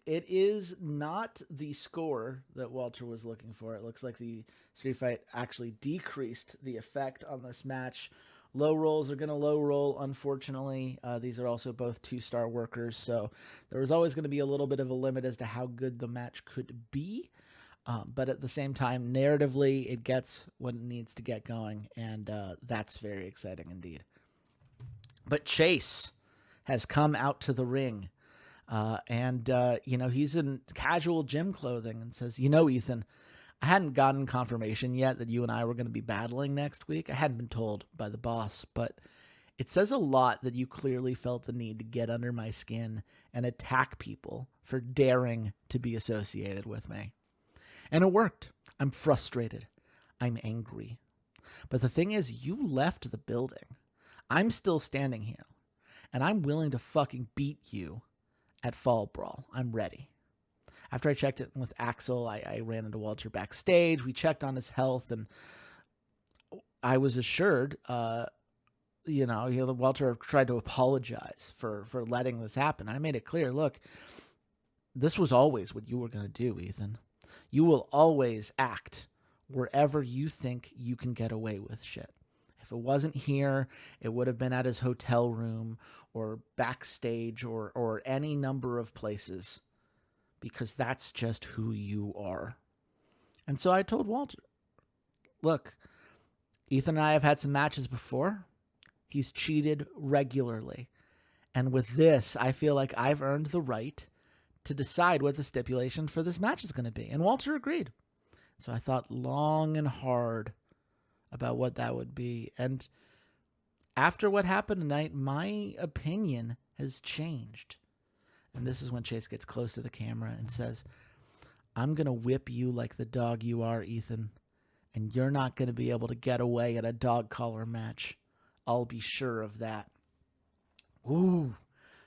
It is not the score that Walter was looking for. It looks like the street fight actually decreased the effect on this match. Low rolls are going to low roll, unfortunately. These are also both 2-star workers, so there was always going to be a little bit of a limit as to how good the match could be. But at the same time, narratively, it gets what it needs to get going, and that's very exciting indeed. But Chase has come out to the ring. He's in casual gym clothing and says, Ethan, I hadn't gotten confirmation yet that you and I were going to be battling next week. I hadn't been told by the boss, but it says a lot that you clearly felt the need to get under my skin and attack people for daring to be associated with me. And it worked. I'm frustrated. I'm angry. But the thing is, you left the building. I'm still standing here, and I'm willing to fucking beat you at Fall Brawl. I'm ready. After I checked it with Axel, I ran into Walter backstage. We checked on his health, and I was assured, Walter tried to apologize for letting this happen. I made it clear, look, this was always what you were going to do, Ethan. You will always act wherever you think you can get away with shit. If it wasn't here, it would have been at his hotel room or backstage or any number of places, because that's just who you are. And so I told Walter, look, Ethan and I have had some matches before. He's cheated regularly. And with this, I feel like I've earned the right to decide what the stipulation for this match is going to be. And Walter agreed. So I thought long and hard about what that would be. And after what happened tonight, my opinion has changed. And this is when Chase gets close to the camera and says, I'm going to whip you like the dog you are, Ethan. And you're not going to be able to get away at a dog collar match. I'll be sure of that. Ooh,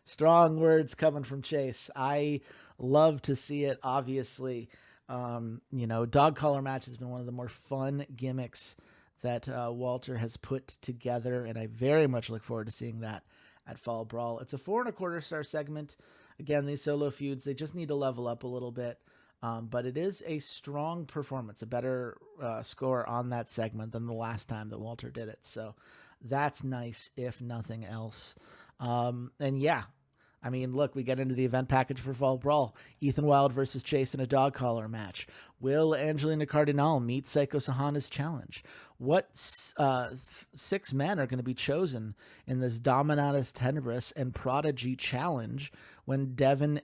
strong words coming from Chase. I love to see it, obviously. Dog collar match has been one of the more fun gimmicks that Walter has put together, and I very much look forward to seeing that at Fall Brawl. It's a 4.25-star segment. Again, these solo feuds, they just need to level up a little bit. But it is a strong performance, a better score on that segment than the last time that Walter did it. So that's nice, if nothing else. And yeah, I mean, look, we get into the event package for Fall Brawl. Ethan Wilde versus Chase in a dog collar match. Will Angelina Cardinal meet Psycho Sahana's challenge? What 6 men are going to be chosen in this Dominatus Tenebris and Prodigy challenge when Devlin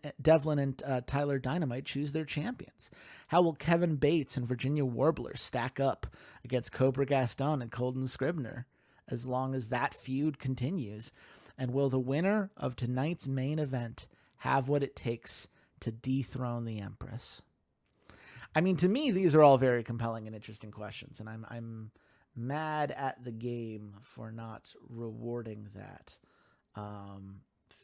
and Tyler Dynamite choose their champions? How will Kevin Bates and Virginia Warbler stack up against Cobra Gaston and Colton Scribner as long as that feud continues? And will the winner of tonight's main event have what it takes to dethrone the Empress? I mean, to me, these are all very compelling and interesting questions, and I'm mad at the game for not rewarding that.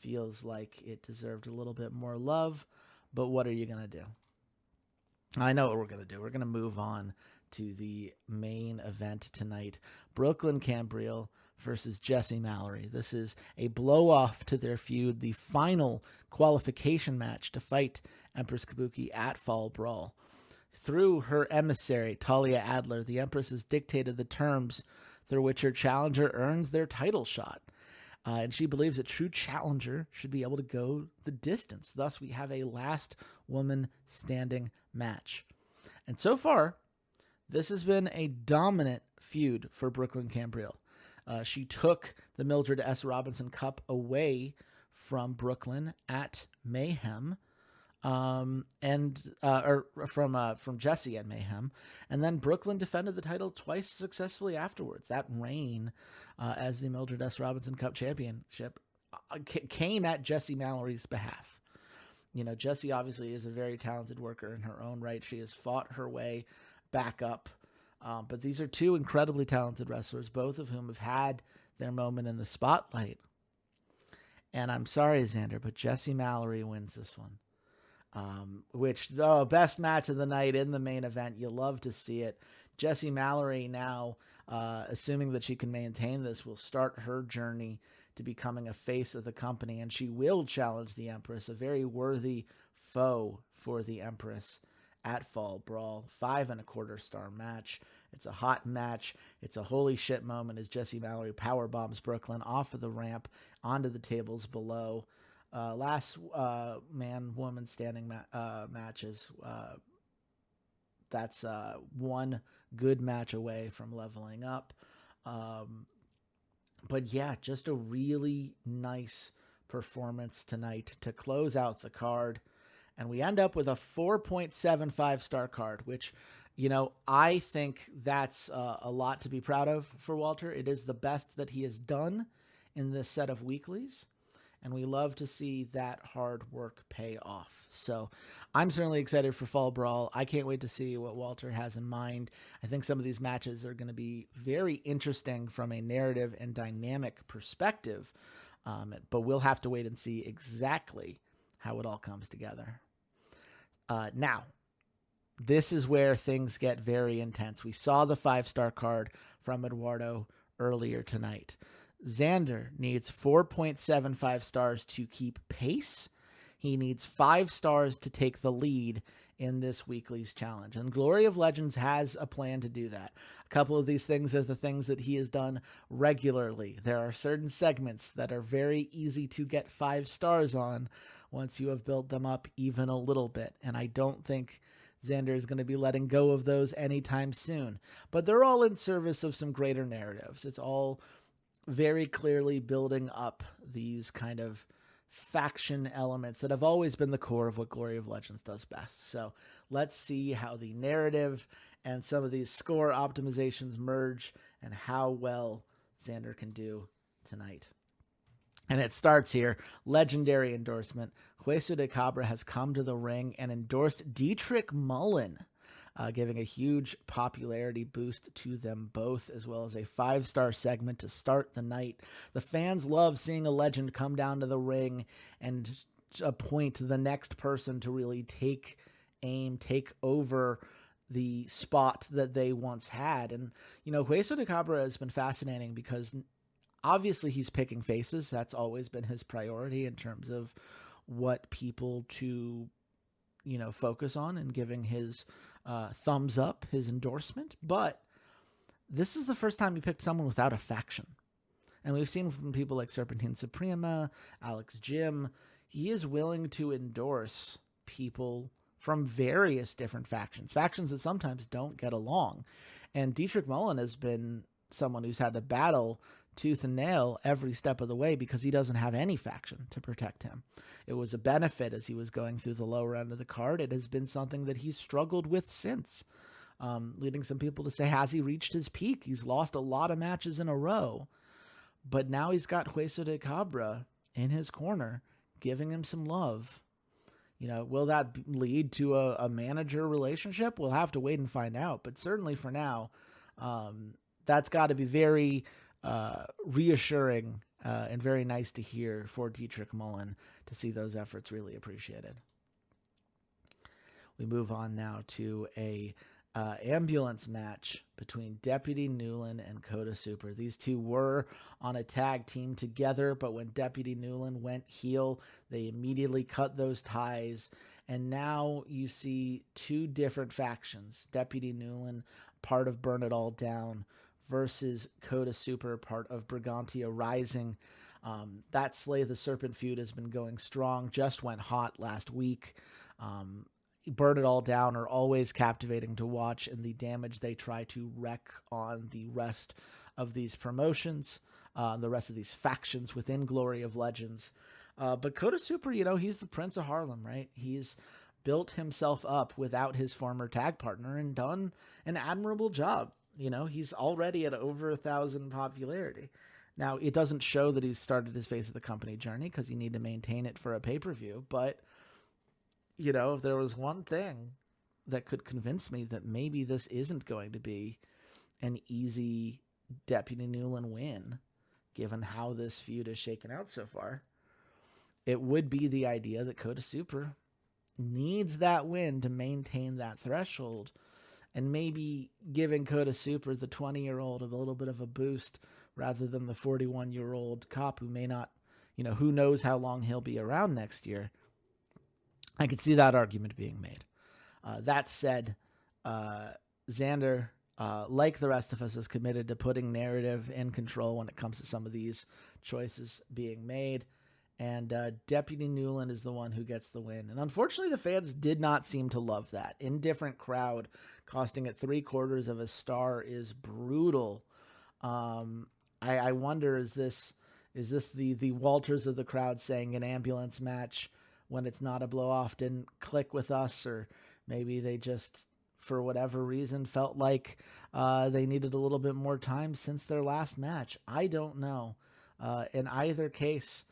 Feels like it deserved a little bit more love, but what are you going to do? I know what we're going to do. We're going to move on to the main event tonight. Brooklyn Cambriel versus Jessie Mallory. This is a blow-off to their feud, the final qualification match to fight Empress Kabuki at Fall Brawl. Through her emissary, Talia Adler, the Empress has dictated the terms through which her challenger earns their title shot. And she believes a true challenger should be able to go the distance. Thus, we have a last woman standing match. And so far, this has been a dominant feud for Brooklyn Cambriel. She took the Mildred S. Robinson Cup away from Brooklyn at Mayhem, from Jessie at Mayhem, and then Brooklyn defended the title twice successfully afterwards. That reign as the Mildred S. Robinson Cup championship came at Jessie Mallory's behalf. You know, Jessie obviously is a very talented worker in her own right. She has fought her way back up. But these are two incredibly talented wrestlers, both of whom have had their moment in the spotlight. And I'm sorry, Xander, but Jessie Mallory wins this one. Best match of the night in the main event. You love to see it. Jessie Mallory now, assuming that she can maintain this, will start her journey to becoming a face of the company, and she will challenge the Empress, a very worthy foe for the Empress at Fall Brawl. 5.25-star match. It's a hot match. It's a holy shit moment as Jessie Mallory power bombs Brooklyn off of the ramp onto the tables below. Last man-woman standing matches. That's one good match away from leveling up. But yeah, just a really nice performance tonight to close out the card. And we end up with a 4.75-star card, which, you know, I think that's a lot to be proud of for Walter. It is the best that he has done in this set of weeklies. And we love to see that hard work pay off. So I'm certainly excited for Fall Brawl. I can't wait to see what Walter has in mind. I think some of these matches are going to be very interesting from a narrative and dynamic perspective. But we'll have to wait and see exactly how it all comes together. Now, this is where things get very intense. We saw the 5-star card from Eduardo earlier tonight. Xander needs 4.75 stars to keep pace. He needs 5 stars to take the lead in this weekly's challenge. And Glory of Legends has a plan to do that. A couple of these things are the things that he has done regularly. There are certain segments that are very easy to get 5 stars on once you have built them up even a little bit. And I don't think Xander is going to be letting go of those anytime soon. But they're all in service of some greater narratives. It's all very clearly building up these kind of faction elements that have always been the core of what Glory of Legends does best. So let's see how the narrative and some of these score optimizations merge and how well Xander can do tonight. And it starts here. Legendary endorsement. Hueso de Cabra has come to the ring and endorsed Dietrich Mullen, giving a huge popularity boost to them both, as well as a 5-star segment to start the night. The fans love seeing a legend come down to the ring and appoint the next person to really take over the spot that they once had. And, Hueso de Cabra has been fascinating because obviously he's picking faces. That's always been his priority in terms of what people to, focus on and giving his thumbs up, his endorsement. But this is the first time he picked someone without a faction. And we've seen from people like Serpentine Suprema, Alex Jim, he is willing to endorse people from various different factions that sometimes don't get along. And Dietrich Mullen has been someone who's had to battle tooth and nail every step of the way because he doesn't have any faction to protect him. It was a benefit as he was going through the lower end of the card. It has been something that he's struggled with since, leading some people to say, has he reached his peak? He's lost a lot of matches in a row, but now he's got Hueso de Cabra in his corner, giving him some love. Will that lead to a manager relationship? We'll have to wait and find out, but certainly for now, that's got to be very reassuring and very nice to hear for Dietrich Mullen to see those efforts really appreciated. We move on now to a ambulance match between Deputy Newland and Coda Super. These two were on a tag team together, but when Deputy Newland went heel, they immediately cut those ties. And now you see two different factions. Deputy Newland, part of Burn It All Down, versus Coda Super, part of Brigantia Rising. That Slay the Serpent feud has been going strong, just went hot last week. Burn It All Down are always captivating to watch, and the damage they try to wreak on the rest of these promotions, the rest of these factions within Glory of Legends. But Coda Super, he's the Prince of Harlem, right? He's built himself up without his former tag partner and done an admirable job. He's already at over 1,000 popularity. Now, it doesn't show that he's started his Face of the Company journey because you need to maintain it for a pay-per-view. But, if there was one thing that could convince me that maybe this isn't going to be an easy Deputy Newland win, given how this feud is shaken out so far, it would be the idea that Coda Super needs that win to maintain that threshold. And maybe giving Coda Super, the 20-year-old, a little bit of a boost rather than the 41-year-old cop who may not, who knows how long he'll be around next year. I could see that argument being made. That said, Xander, like the rest of us, is committed to putting narrative in control when it comes to some of these choices being made. And Deputy Newland is the one who gets the win. And unfortunately, the fans did not seem to love that. Indifferent crowd, costing it 3/4 of a star is brutal. I wonder, is this the Walters of the crowd saying an ambulance match when it's not a blow-off didn't click with us? Or maybe they just, for whatever reason, felt like they needed a little bit more time since their last match. I don't know. In either case,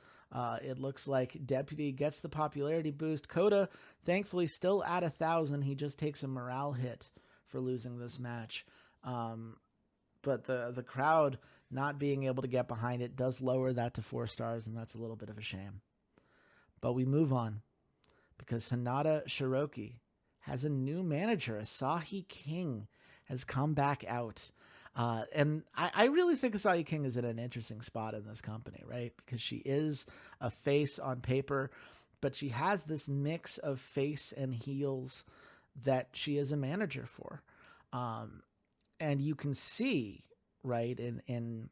it looks like Deputy gets the popularity boost. Coda, thankfully, still at 1,000. He just takes a morale hit for losing this match. But the crowd not being able to get behind it does lower that to 4 stars, and that's a little bit of a shame. But we move on because Hinata Shiroki has a new manager. Asahi King has come back out. And I really think Asahi King is in an interesting spot in this company, right? Because she is a face on paper, but she has this mix of face and heels that she is a manager for. And you can see, right, in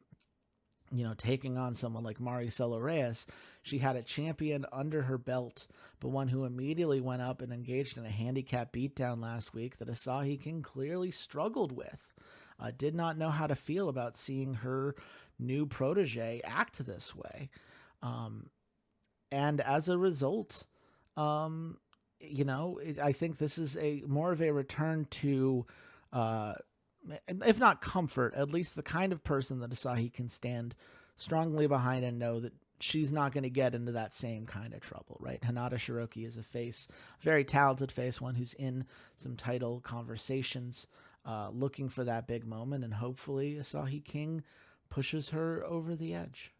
taking on someone like Maricela Reyes, she had a champion under her belt, but one who immediately went up and engaged in a handicap beatdown last week that Asahi King clearly struggled with. Did not know how to feel about seeing her new protege act this way. And as a result, I think this is more of a return to, if not comfort, at least the kind of person that Asahi can stand strongly behind and know that she's not going to get into that same kind of trouble, right? Hinata Shiroki is a face, very talented face, one who's in some title conversations, looking for that big moment, and hopefully Asahi King pushes her over the edge.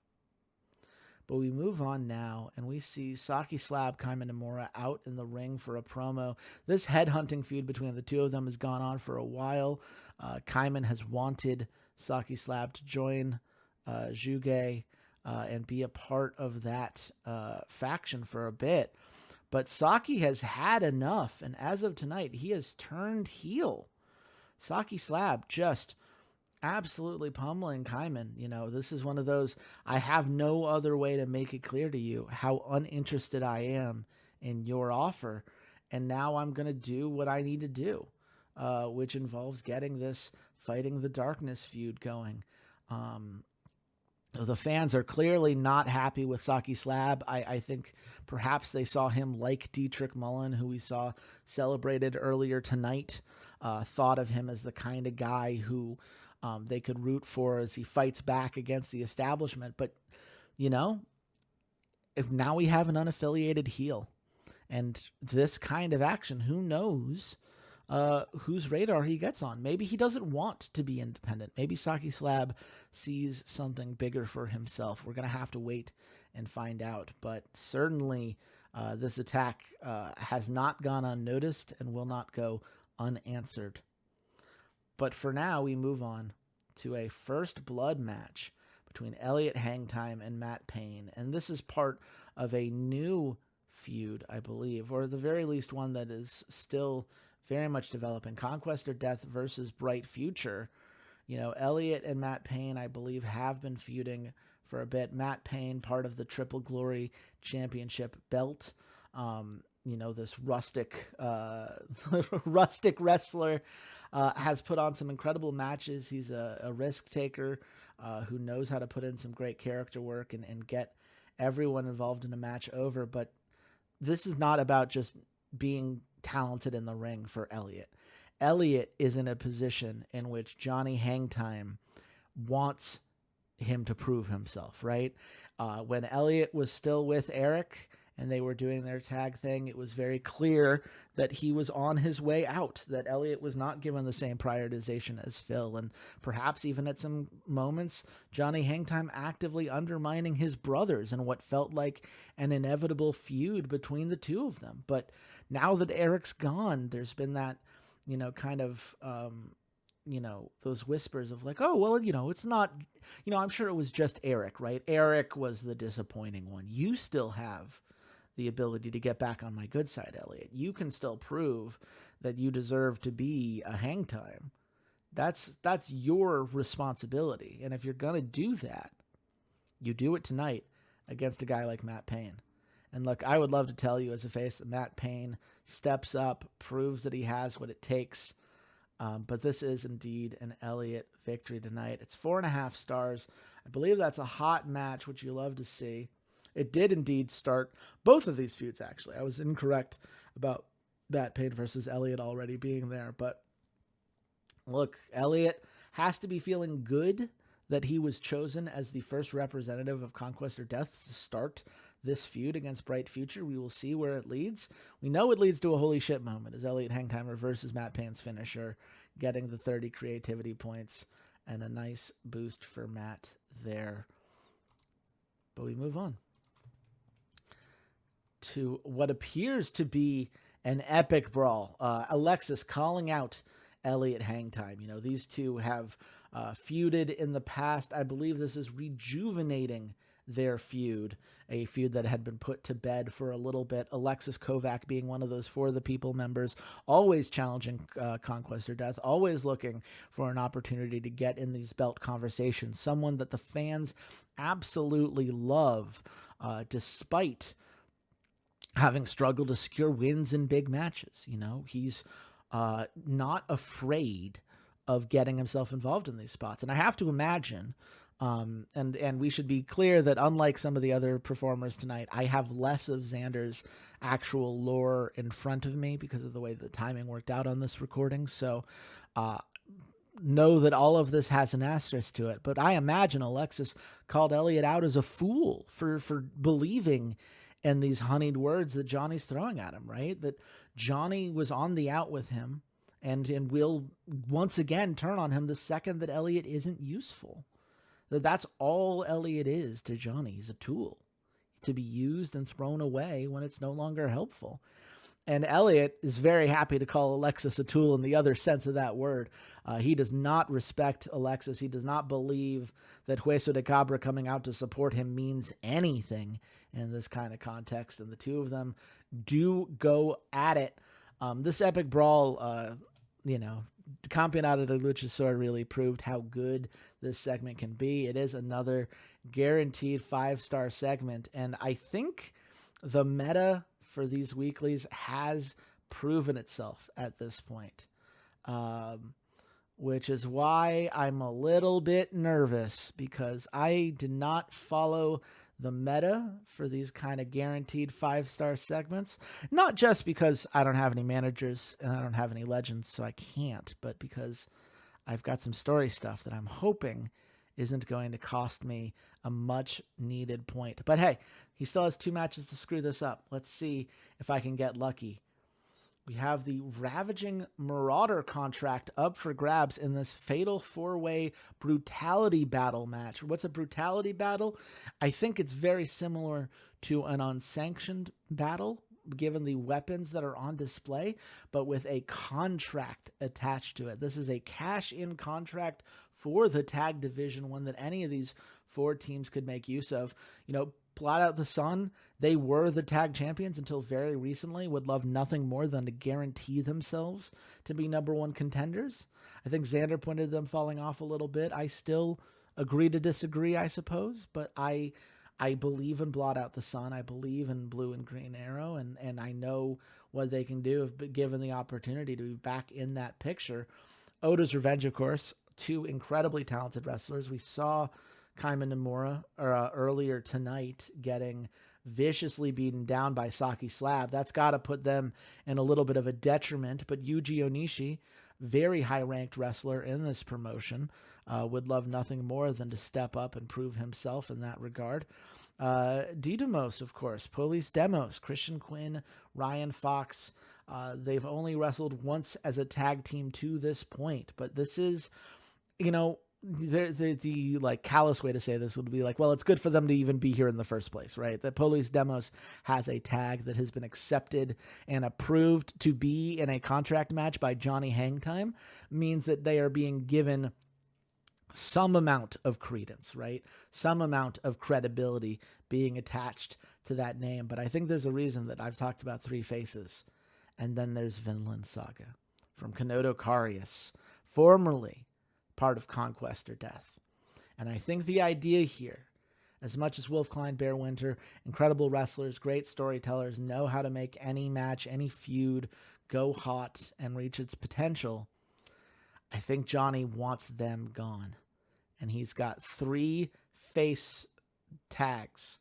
But we move on now, and we see Saki Slab, Kaiman Nomura out in the ring for a promo. This headhunting feud between the two of them has gone on for a while. Kaiman has wanted Saki Slab to join Juge and be a part of that faction for a bit. But Saki has had enough, and as of tonight, he has turned heel. Saki Slab just absolutely pummeling Kaiman. This is one of those, I have no other way to make it clear to you how uninterested I am in your offer. And now I'm going to do what I need to do, which involves getting this Fighting the Darkness feud going. The fans are clearly not happy with Saki Slab. I think perhaps they saw him like Dietrich Mullen, who we saw celebrated earlier tonight, thought of him as the kind of guy who they could root for as he fights back against the establishment. But, if now we have an unaffiliated heel and this kind of action, who knows whose radar he gets on. Maybe he doesn't want to be independent. Maybe Saki Slab sees something bigger for himself. We're going to have to wait and find out. But certainly this attack has not gone unnoticed and will not go unanswered. But for now, we move on to a first blood match between Elliot Hangtime and Matt Payne. And this is part of a new feud, I believe, or at the very least one that is still very much developing. Conquest or Death versus Bright Future. Elliot and Matt Payne, I believe, have been feuding for a bit. Matt Payne, part of the Triple Glory Championship belt. This rustic wrestler has put on some incredible matches. He's a risk taker who knows how to put in some great character work and get everyone involved in a match over. But this is not about just being talented in the ring for Elliot. Elliot is in a position in which Johnny Hangtime wants him to prove himself, right? When Elliot was still with Eric and they were doing their tag thing, it was very clear that he was on his way out, that Elliot was not given the same prioritization as Phil, and perhaps even at some moments, Johnny Hangtime actively undermining his brothers in what felt like an inevitable feud between the two of them. But now that Eric's gone, there's been that, kind of, those whispers of like, oh, well, it's not, I'm sure it was just Eric, right? Eric was the disappointing one. You still have the ability to get back on my good side, Elliot. You can still prove that you deserve to be a Hangtime. That's your responsibility. And if you're going to do that, you do it tonight against a guy like Matt Payne. And look, I would love to tell you as a face that Matt Payne steps up, proves that he has what it takes. But this is indeed an Elliot victory tonight. It's 4.5 stars. I believe that's a hot match, which you love to see. It did indeed start both of these feuds, actually. I was incorrect about Matt Payne versus Elliot already being there. But look, Elliot has to be feeling good that he was chosen as the first representative of Conquest or Death to start this feud against Bright Future. We will see where it leads. We know it leads to a holy shit moment as Elliot Hangtime reverses Matt Payne's finisher, getting the 30 creativity points and a nice boost for Matt there. But we move on to what appears to be An epic brawl. Alexis calling out Elliot Hangtime. You know, these two have feuded in the past. I believe this is rejuvenating their feud, a feud that had been put to bed for a little bit. Alexis Kovac being one of those For the People members, always challenging Conquest or Death, always looking for an opportunity to get in these belt conversations. Someone that the fans absolutely love, despite having struggled to secure wins in big matches. You know, he's not afraid of getting himself involved in these spots. And I have to imagine, and we should be clear that unlike some of the other performers tonight, I have less of Xander's actual lore in front of me because of the way the timing worked out on this recording. So know that all of this has an asterisk to it. But I imagine Alexis called Elliot out as a fool for believing in these honeyed words that Johnny's throwing at him, right? That Johnny was on the out with him and will once again turn on him the second that Elliot isn't useful. That's all Elliot is to Johnny. He's a tool to be used and thrown away when it's no longer helpful. And Elliot is very happy to call Alexis a tool in the other sense of that word. He does not respect Alexis. He does not believe that Hueso de Cabra coming out to support him means anything in this kind of context. And the two of them do go at it. This epic brawl, Campeonato de Luchasaur really proved how good this segment can be. It is another guaranteed 5-star segment. And I think the meta for these weeklies has proven itself at this point, which is why I'm a little bit nervous, because I did not follow the meta for these kind of guaranteed 5-star segments, not just because I don't have any managers and I don't have any legends, so I can't, but because I've got some story stuff that I'm hoping isn't going to cost me a much needed point. But hey, he still has 2 matches to screw this up. Let's see if I can get lucky. We have the Ravaging Marauder contract up for grabs in this fatal 4-way brutality battle match. What's a brutality battle? I think it's very similar to an unsanctioned battle, given the weapons that are on display, but with a contract attached to it. This is a cash-in contract for the tag division, one that any of these 4 teams could make use of. You know, Blot Out the Sun, they were the tag champions until very recently, would love nothing more than to guarantee themselves to be number 1 contenders. I think Xander pointed them falling off a little bit. I still agree to disagree, I suppose, but I believe in Blot Out the Sun. I believe in Blue and Green Arrow, and I know what they can do if given the opportunity to be back in that picture. Oda's Revenge, of course, 2 incredibly talented wrestlers. We saw Kaima Nomura earlier tonight getting viciously beaten down by Saki Slab. That's got to put them in a little bit of a detriment, but Yuji Onishi, very high-ranked wrestler in this promotion, would love nothing more than to step up and prove himself in that regard. Didymos, of course, Police Demos, Christian Quinn, Ryan Fox. They've only wrestled once as a tag team to this point, but this is, the like callous way to say this would be like, well, it's good for them to even be here in the first place, right? That Police Demos has a tag that has been accepted and approved to be in a contract match by Johnny Hangtime means that they are being given some amount of credence, right? Some amount of credibility being attached to that name. But I think there's a reason that I've talked about 3 faces. And then there's Vinland Saga from Kanoto Karius, formerly part of Conquest or Death. And I think the idea here, as much as Wolf Klein, Bear Winter, incredible wrestlers, great storytellers, know how to make any match, any feud go hot and reach its potential, I think Johnny wants them gone. And he's got 3 face tags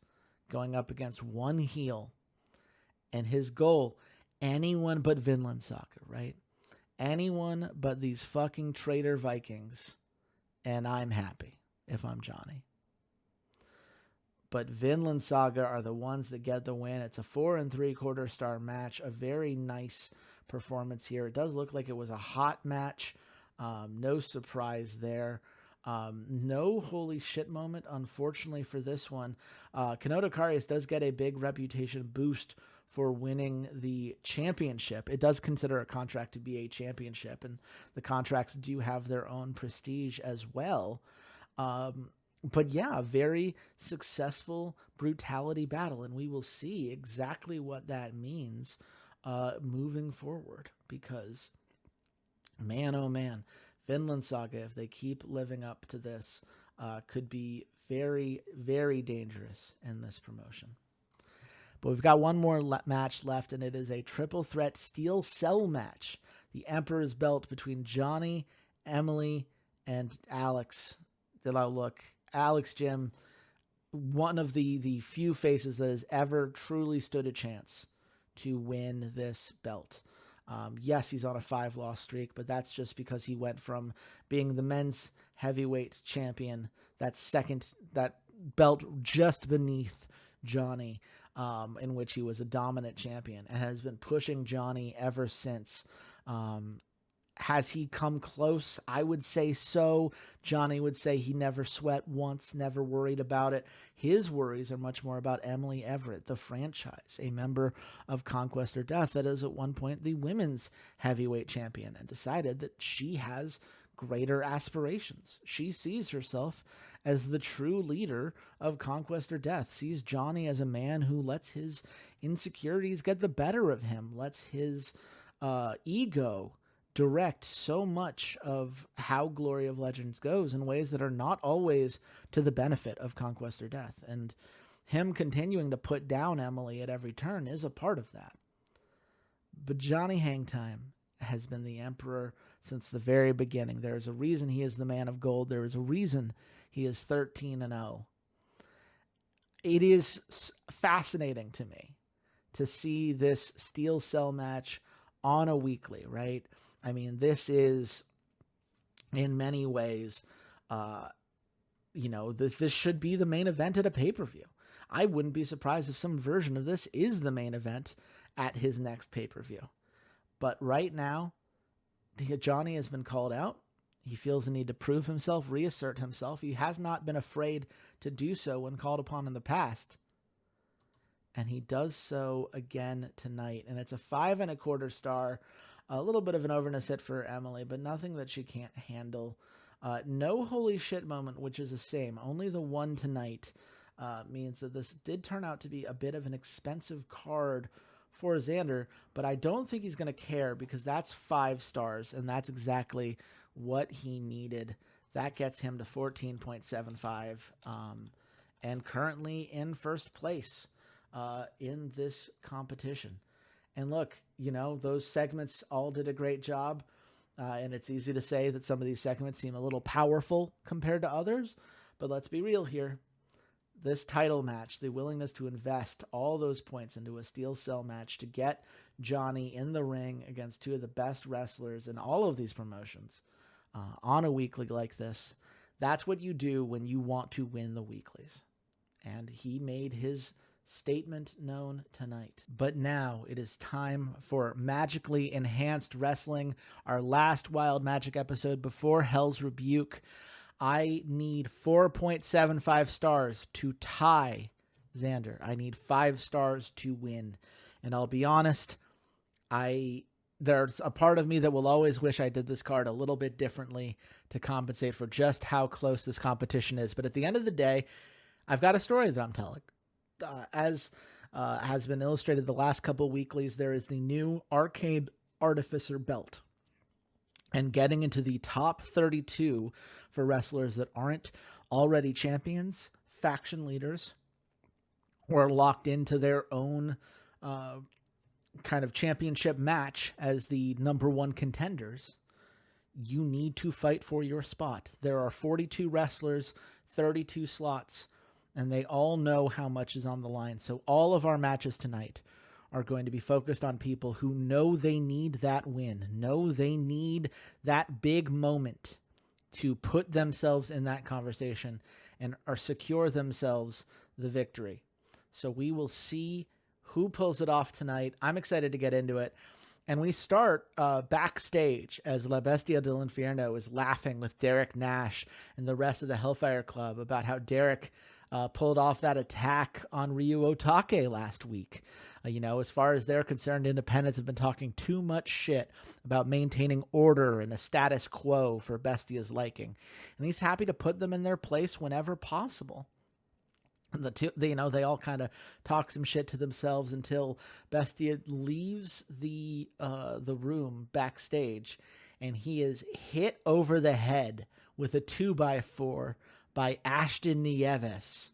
going up against 1 heel. And his goal, anyone but Vinland Saga, right? Anyone but these fucking traitor Vikings, and I'm happy if I'm Johnny. But Vinland Saga are the ones that get the win. It's a 4 3/4 star match, a very nice performance here. It does look like it was a hot match. No surprise there. No holy shit moment, unfortunately, for this one. Kanoto Karius does get a big reputation boost for winning the championship. It does consider a contract to be a championship, and the contracts do have their own prestige as well. But yeah, a very successful brutality battle, and we will see exactly what that means moving forward, because man, oh man, Finland Saga, if they keep living up to this, could be very, very dangerous in this promotion. But we've got one more match left, and it is a triple threat steel cell match. The Emperor's belt between Johnny, Emily, and Alex. Alex Jim, one of the few faces that has ever truly stood a chance to win this belt. Yes, he's on a 5-loss streak, but that's just because he went from being the men's heavyweight champion, that belt just beneath Johnny, in which he was a dominant champion, and has been pushing Johnny ever since. Has he come close? I would say so. Johnny would say he never sweat once, never worried about it. His worries are much more about Emily Everett, the franchise, a member of Conquest or Death that is at one point the women's heavyweight champion, and decided that she has greater aspirations. She sees herself as the true leader of Conquest or Death, sees Johnny as a man who lets his insecurities get the better of him, lets his ego direct so much of how Glory of Legends goes in ways that are not always to the benefit of Conquest or Death. And him continuing to put down Emily at every turn is a part of that. But Johnny Hangtime has been the Emperor since the very beginning. There is a reason he is the man of gold. There is a reason he is 13-0. It is fascinating to me to see this steel cell match on a weekly, right? I mean, this is, in many ways, this should be the main event at a pay-per-view. I wouldn't be surprised if some version of this is the main event at his next pay-per-view. But right now, Johnny has been called out. He feels the need to prove himself, reassert himself. He has not been afraid to do so when called upon in the past. And he does so again tonight. And it's a 5 1/4 star. A little bit of an overness hit for Emily, but nothing that she can't handle. No holy shit moment, which is the same. Only the one tonight means that this did turn out to be a bit of an expensive card for Xander, but I don't think he's going to care, because that's 5 stars, and that's exactly what he needed. That gets him to 14.75, and currently in first place in this competition. And look, those segments all did a great job. And it's easy to say that some of these segments seem a little powerful compared to others. But let's be real here. This title match, the willingness to invest all those points into a steel cell match to get Johnny in the ring against two of the best wrestlers in all of these promotions on a weekly like this, that's what you do when you want to win the weeklies. And he made his statement known tonight. But now it is time for Magically Enhanced Wrestling, our last Wild Magic episode before Hell's Rebuke. I need 4.75 stars to tie Xander. I need 5 stars to win. And I'll be honest, there's a part of me that will always wish I did this card a little bit differently to compensate for just how close this competition is. But at the end of the day, I've got a story that I'm telling. As has been illustrated the last couple weeklies, there is the new Arcade Artificer belt. And getting into the top 32 for wrestlers that aren't already champions, faction leaders, or locked into their own kind of championship match as the number one contenders, you need to fight for your spot. There are 42 wrestlers, 32 slots, and they all know how much is on the line. So all of our matches tonight are going to be focused on people who know they need that win, know they need that big moment to put themselves in that conversation and or secure themselves the victory. So we will see who pulls it off tonight. I'm excited to get into it. And we start backstage as La Bestia del Infierno is laughing with Derek Nash and the rest of the Hellfire Club about how Derek pulled off that attack on Ryu Otake last week. As far as they're concerned, independents have been talking too much shit about maintaining order and a status quo for Bestia's liking. And he's happy to put them in their place whenever possible. They all kind of talk some shit to themselves until Bestia leaves the room backstage, and he is hit over the head with a 2x4 by Ashton Nieves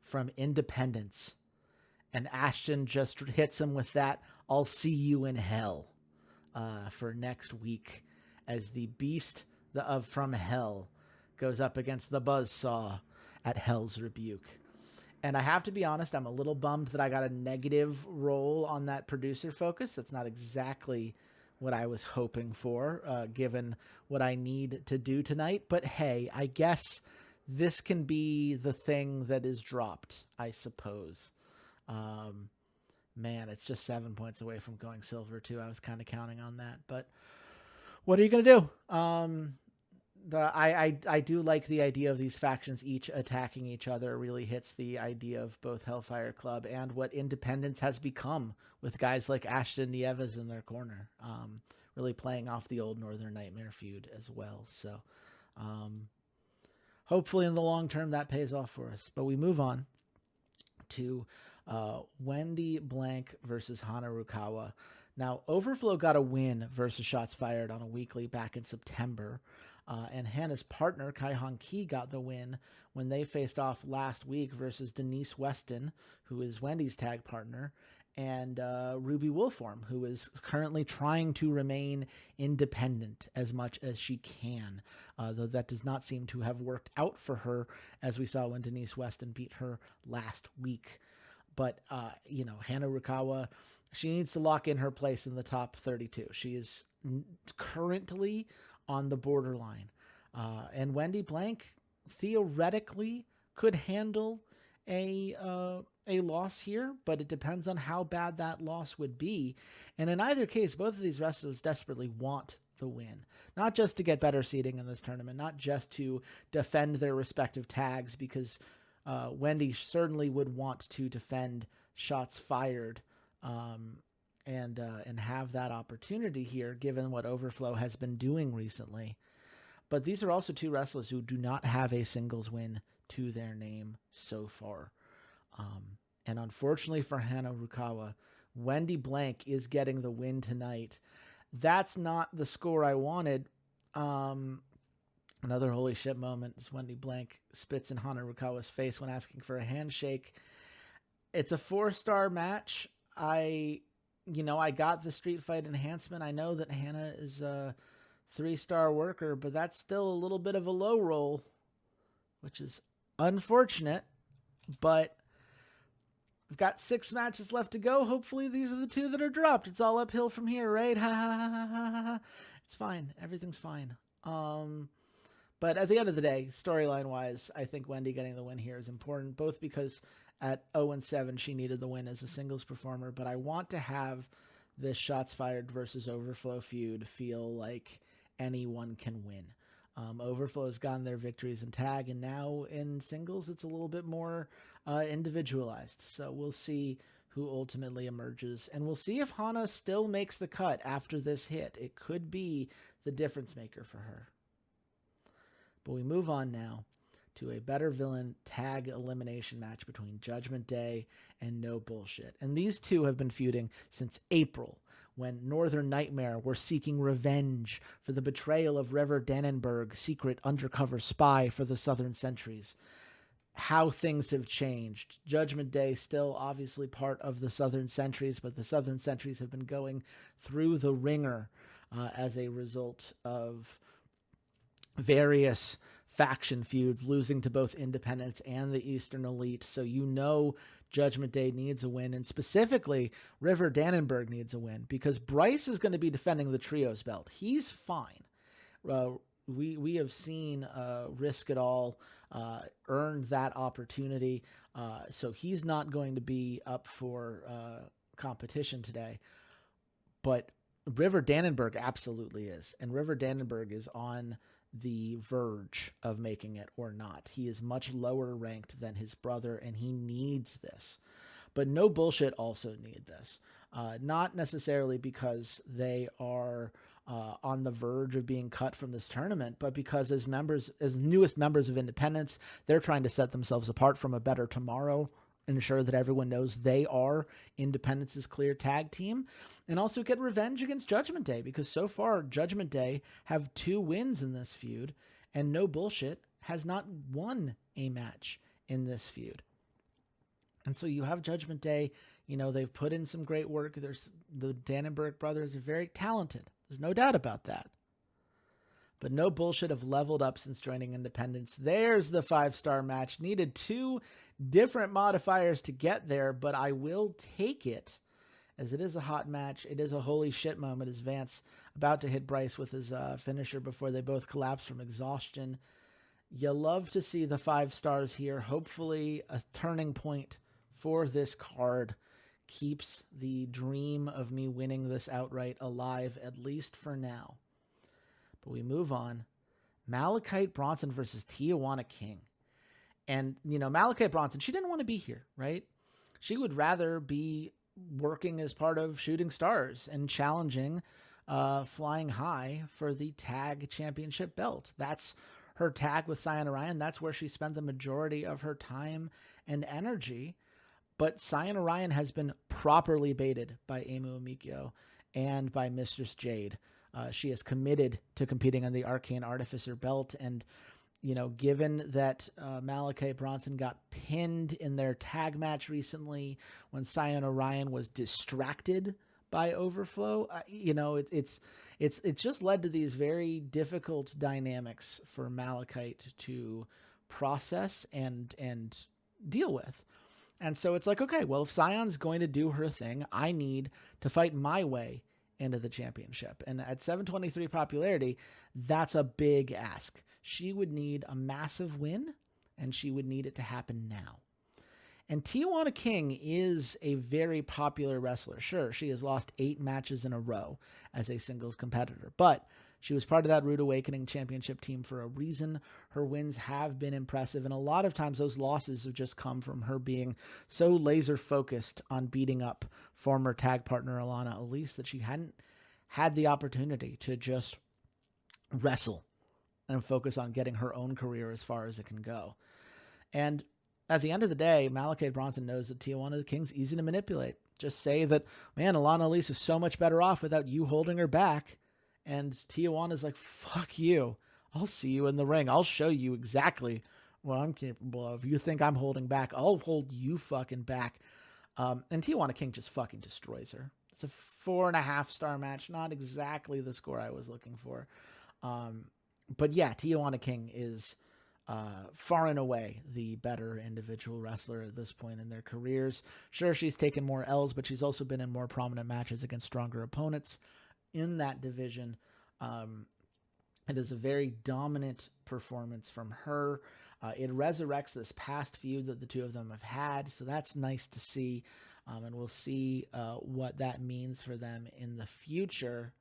from Independence. And Ashton just hits him with that "I'll see you in hell" for next week, as the beast from hell goes up against the Buzzsaw at Hell's Rebuke. And I have to be honest, I'm a little bummed that I got a negative roll on that producer focus. That's not exactly what I was hoping for, given what I need to do tonight. But hey, I guess this can be the thing that is dropped, I suppose. Man, it's just 7 points away from going silver, too. I was kind of counting on that. But what are you going to do? I do like the idea of these factions each attacking each other. Really hits the idea of both Hellfire Club and what Independence has become with guys like Ashton Nieves in their corner. Really playing off the old Northern Nightmare feud as well. So hopefully in the long term that pays off for us. But we move on to Wendy Blank versus Hana Rukawa. Now, Overflow got a win versus Shots Fired on a weekly back in September. And Hannah's partner, Kai Han Ki, got the win when they faced off last week versus Denise Weston, who is Wendy's tag partner, and Ruby Wolform, who is currently trying to remain independent as much as she can, though that does not seem to have worked out for her, as we saw when Denise Weston beat her last week. But, Hana Rukawa, she needs to lock in her place in the top 32. She is currently on the borderline. And Wendy Blank theoretically could handle a loss here, but it depends on how bad that loss would be. And in either case, both of these wrestlers desperately want the win, not just to get better seeding in this tournament, not just to defend their respective tags, because Wendy certainly would want to defend Shots Fired and have that opportunity here, given what Overflow has been doing recently. But these are also two wrestlers who do not have a singles win to their name so far. And unfortunately for Hana Rukawa, Wendy Blank is getting the win tonight. That's not the score I wanted. Another holy shit moment is Wendy Blank spits in Hana Rukawa's face when asking for a handshake. It's a 4-star match. I got the Street Fight enhancement. I know that Hannah is a 3-star worker, but that's still a little bit of a low roll, which is unfortunate. But we've got 6 matches left to go. Hopefully these are the 2 that are dropped. It's all uphill from here, right? Ha ha ha ha ha. It's fine. Everything's fine. But at the end of the day, storyline-wise, I think Wendy getting the win here is important, both because at 0-7, she needed the win as a singles performer, but I want to have this Shots Fired versus Overflow feud feel like anyone can win. Overflow's gotten their victories in tag, and now in singles, it's a little bit more individualized. So we'll see who ultimately emerges, and we'll see if Hana still makes the cut after this hit. It could be the difference maker for her. But we move on now to a Better Villain tag elimination match between Judgment Day and No Bullshit. And these two have been feuding since April, when Northern Nightmare were seeking revenge for the betrayal of River Dannenberg, secret undercover spy for the Southern Sentries. How things have changed. Judgment Day still obviously part of the Southern Sentries, but the Southern Sentries have been going through the ringer as a result of various faction feuds, losing to both Independents and the Eastern Elite. So Judgment Day needs a win, and specifically River Dannenberg needs a win, because Bryce is going to be defending the Trios belt. He's fine. We have seen Risk It All earned that opportunity, so he's not going to be up for competition today. But River Dannenberg absolutely is, and River Dannenberg is on the verge of making it or not. He is much lower ranked than his brother, and he needs this. But No Bullshit also need this. Not necessarily because they are on the verge of being cut from this tournament, but because as newest members of Independence, they're trying to set themselves apart from a better tomorrow, ensure that everyone knows they are Independence's clear tag team, and also get revenge against Judgment Day, because so far Judgment Day have 2 wins in this feud, and No Bullshit has not won a match in this feud. And so you have Judgment Day, they've put in some great work. There's the Dannenberg brothers are very talented. There's no doubt about that. But No Bullshit have leveled up since joining Independence. There's the 5-star match. Needed 2 different modifiers to get there, but I will take it, as it is a hot match. It is a holy shit moment as Vance about to hit Bryce with his finisher before they both collapse from exhaustion. You love to see the 5 stars here. Hopefully a turning point for this card keeps the dream of me winning this outright alive, at least for now. But we move on. Malachite Bronson versus Tijuana King. And, Malachite Bronson, she didn't want to be here, right? She would rather be working as part of Shooting Stars and challenging Flying High for the tag championship belt. That's her tag with Cyan Orion. That's where she spent the majority of her time and energy. But Cyan Orion has been properly baited by Emu Amikyo and by Mistress Jade. She is committed to competing on the Arcane Artificer belt. And, given that Malachite Bronson got pinned in their tag match recently when Cyan Orion was distracted by Overflow, it's just led to these very difficult dynamics for Malachite to process and deal with. And so it's like, okay, well, if Cyan's going to do her thing, I need to fight my way into the championship. And at 723 popularity, that's a big ask. She would need a massive win, and she would need it to happen now. And Tijuana King is a very popular wrestler. Sure, she has lost 8 matches in a row as a singles competitor, but she was part of that Rude Awakening championship team for a reason. Her wins have been impressive, and a lot of times those losses have just come from her being so laser focused on beating up former tag partner Alana Elise that she hadn't had the opportunity to just wrestle and focus on getting her own career as far as it can go. And at the end of the day, Malachite Bronson knows that Tijuana King's easy to manipulate. Just say that, man, Alana Elise is so much better off without you holding her back. And Tijuana's like, fuck you. I'll see you in the ring. I'll show you exactly what I'm capable of. You think I'm holding back? I'll hold you fucking back. And Tijuana King just fucking destroys her. It's a 4.5-star match. Not exactly the score I was looking for. But yeah, Tijuana King is far and away the better individual wrestler at this point in their careers. Sure, she's taken more L's, but she's also been in more prominent matches against stronger opponents in that division. It is a very dominant performance from her. It resurrects this past feud that the two of them have had, so that's nice to see. And we'll see what that means for them in the future.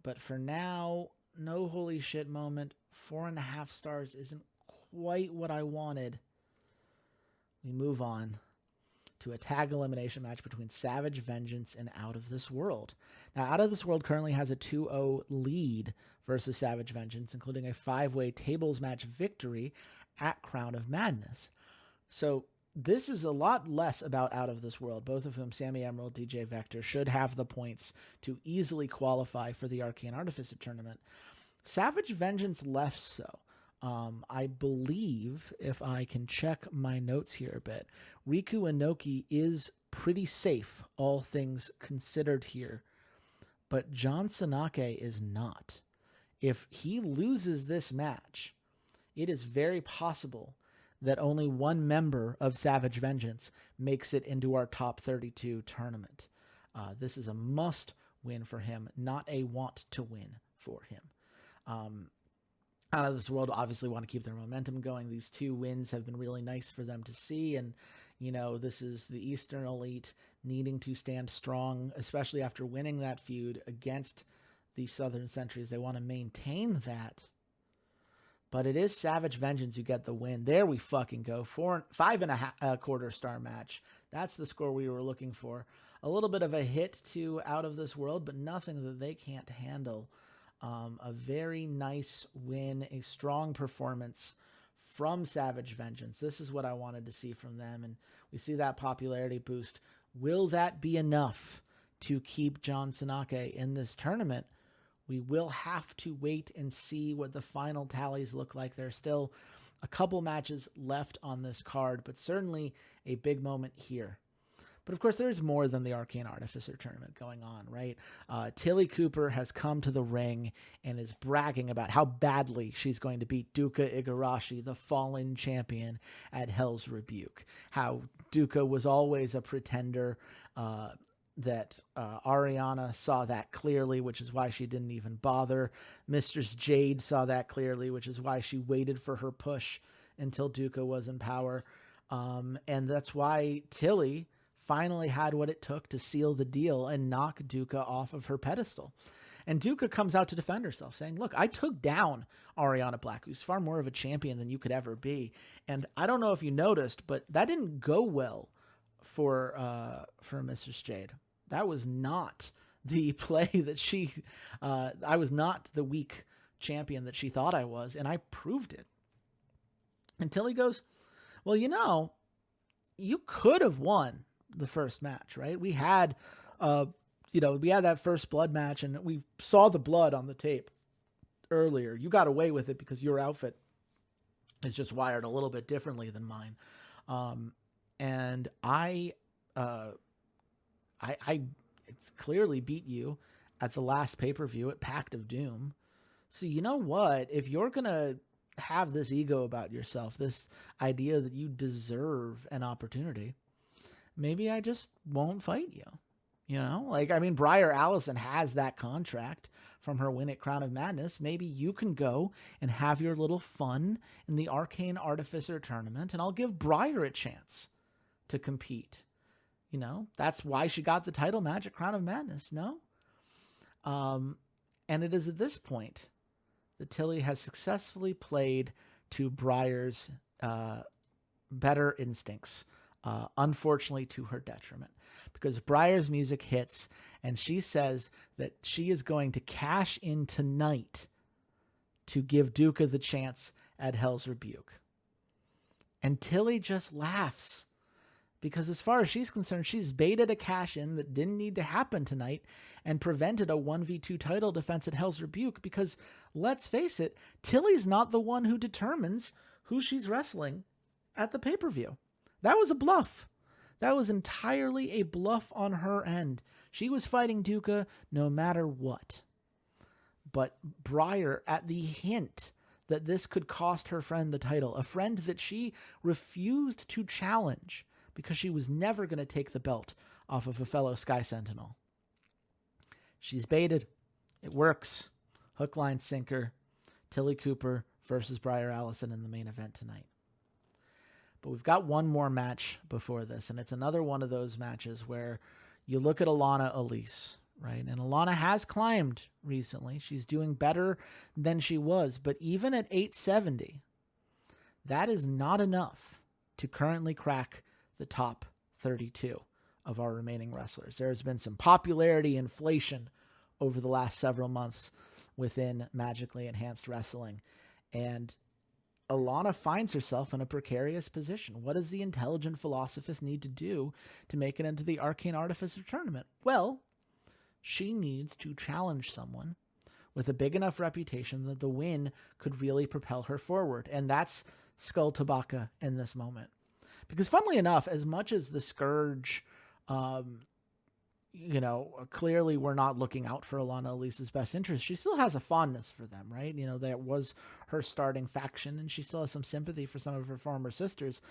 But for now, no holy shit moment. 4.5 stars isn't quite what I wanted. We move on to a tag elimination match between Savage Vengeance and Out of This World. Now, Out of This World currently has a 2-0 lead versus Savage Vengeance, including a 5-way tables match victory at Crown of Madness. So this is a lot less about Out of This World, both of whom, Sammy Emerald, DJ Vector, should have the points to easily qualify for the Arcane Artificer tournament. Savage Vengeance less so. I believe, if I can check my notes here a bit, Riku Inoki is pretty safe, all things considered here. But John Sanake is not. If he loses this match, it is very possible that only one member of Savage Vengeance makes it into our top 32 tournament. This is a must win for him, not a want to win for him. Out of This World obviously want to keep their momentum going. These 2 wins have been really nice for them to see. And, this is the Eastern Elite needing to stand strong, especially after winning that feud against the Southern Sentries. They want to maintain that. But it is Savage Vengeance who get the win. There we fucking go. 5.25 star match. That's the score we were looking for. A little bit of a hit to Out of This World, but nothing that they can't handle. A very nice win, a strong performance from Savage Vengeance. This is what I wanted to see from them, and we see that popularity boost. Will that be enough to keep John Sanake in this tournament? We will have to wait and see what the final tallies look like. There's still a couple matches left on this card, but certainly a big moment here. But of course, there's more than the Arcane Artificer tournament going on, right? Tilly Cooper has come to the ring and is bragging about how badly she's going to beat Duka Igarashi, the fallen champion, at Hell's Rebuke. How Duka was always a pretender, that Ariana saw that clearly, which is why she didn't even bother. Mistress Jade saw that clearly, which is why she waited for her push until Duka was in power. And that's why Tilly finally had what it took to seal the deal and knock Duka off of her pedestal. And Duka comes out to defend herself, saying, look, I took down Ariana Black, who's far more of a champion than you could ever be. And I don't know if you noticed, but that didn't go well for Mistress Jade. That was not the play that she... I was not the weak champion that she thought I was, and I proved it. Until he goes, well, you could have won the first match, right? We had, we had that first blood match, and we saw the blood on the tape earlier. You got away with it because your outfit is just wired a little bit differently than mine. And I clearly beat you at the last pay-per-view at Pact of Doom. So you know what? If you're going to have this ego about yourself, this idea that you deserve an opportunity, maybe I just won't fight you. Briar Allison has that contract from her win at Crown of Madness. Maybe you can go and have your little fun in the Arcane Artificer tournament, and I'll give Briar a chance to compete. That's why she got the title match at Crown of Madness, no? And it is at this point that Tilly has successfully played to Briar's better instincts, unfortunately to her detriment, because Briar's music hits and she says that she is going to cash in tonight to give Duka the chance at Hell's Rebuke. And Tilly just laughs, because as far as she's concerned, she's baited a cash in that didn't need to happen tonight and prevented a 1v2 title defense at Hell's Rebuke, because let's face it, Tilly's not the one who determines who she's wrestling at the pay-per-view. That was a bluff. That was entirely a bluff on her end. She was fighting Duka no matter what. But Briar, at the hint that this could cost her friend the title, a friend that she refused to challenge because she was never going to take the belt off of a fellow Sky Sentinel. She's baited. It works. Hook, line, sinker. Tilly Cooper versus Briar Allison in the main event tonight. But we've got one more match before this, and it's another one of those matches where you look at Alana Elise, right? And Alana has climbed recently. She's doing better than she was, but even at 870, that is not enough to currently crack the top 32 of our remaining wrestlers. There has been some popularity inflation over the last several months within Magically Enhanced Wrestling, and Alana finds herself in a precarious position. What does the intelligent philosophist need to do to make it into the Arcane Artificer tournament? Well, she needs to challenge someone with a big enough reputation that the win could really propel her forward, and that's Skull Tabaka in this moment. Because funnily enough, as much as the Scourge, clearly we're not looking out for Alana Elise's best interest, she still has a fondness for them, right? That was her starting faction, and she still has some sympathy for some of her former sisters.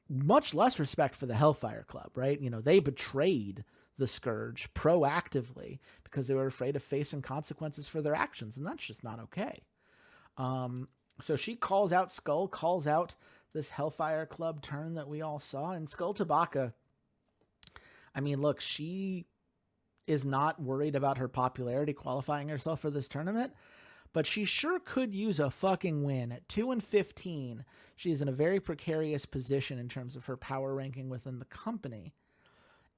Much less respect for the Hellfire Club, right? They betrayed the Scourge proactively because they were afraid of facing consequences for their actions, and that's just not okay. So she calls out Skull, calls out this Hellfire Club turn that we all saw, and Skull Tabaka, look, she is not worried about her popularity qualifying herself for this tournament, but she sure could use a fucking win. At 2-15, she's in a very precarious position in terms of her power ranking within the company.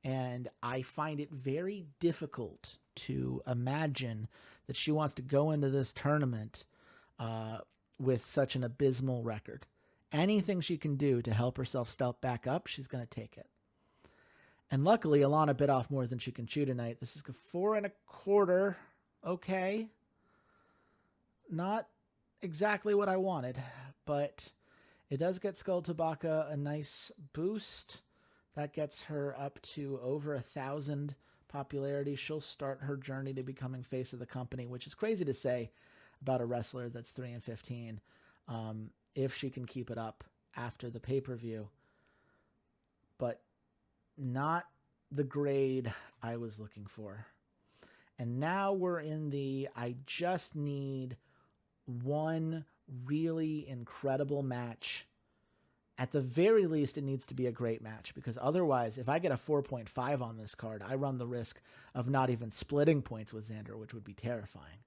And I find it very difficult to imagine that she wants to go into this tournament with such an abysmal record. Anything she can do to help herself step back up, she's going to take it. And luckily, Alana bit off more than she can chew tonight. This is a 4 1/4. Okay. Not exactly what I wanted, but it does get Skull Tabaka a nice boost. That gets her up to over 1,000 popularity. She'll start her journey to becoming face of the company, which is crazy to say about a wrestler that's 3-15. If she can keep it up after the pay-per-view. But not the grade I was looking for. And now we're in the I just need one really incredible match. At the very least, it needs to be a great match, because otherwise, if I get a 4.5 on this card, I run the risk of not even splitting points with Xander, which would be terrifying.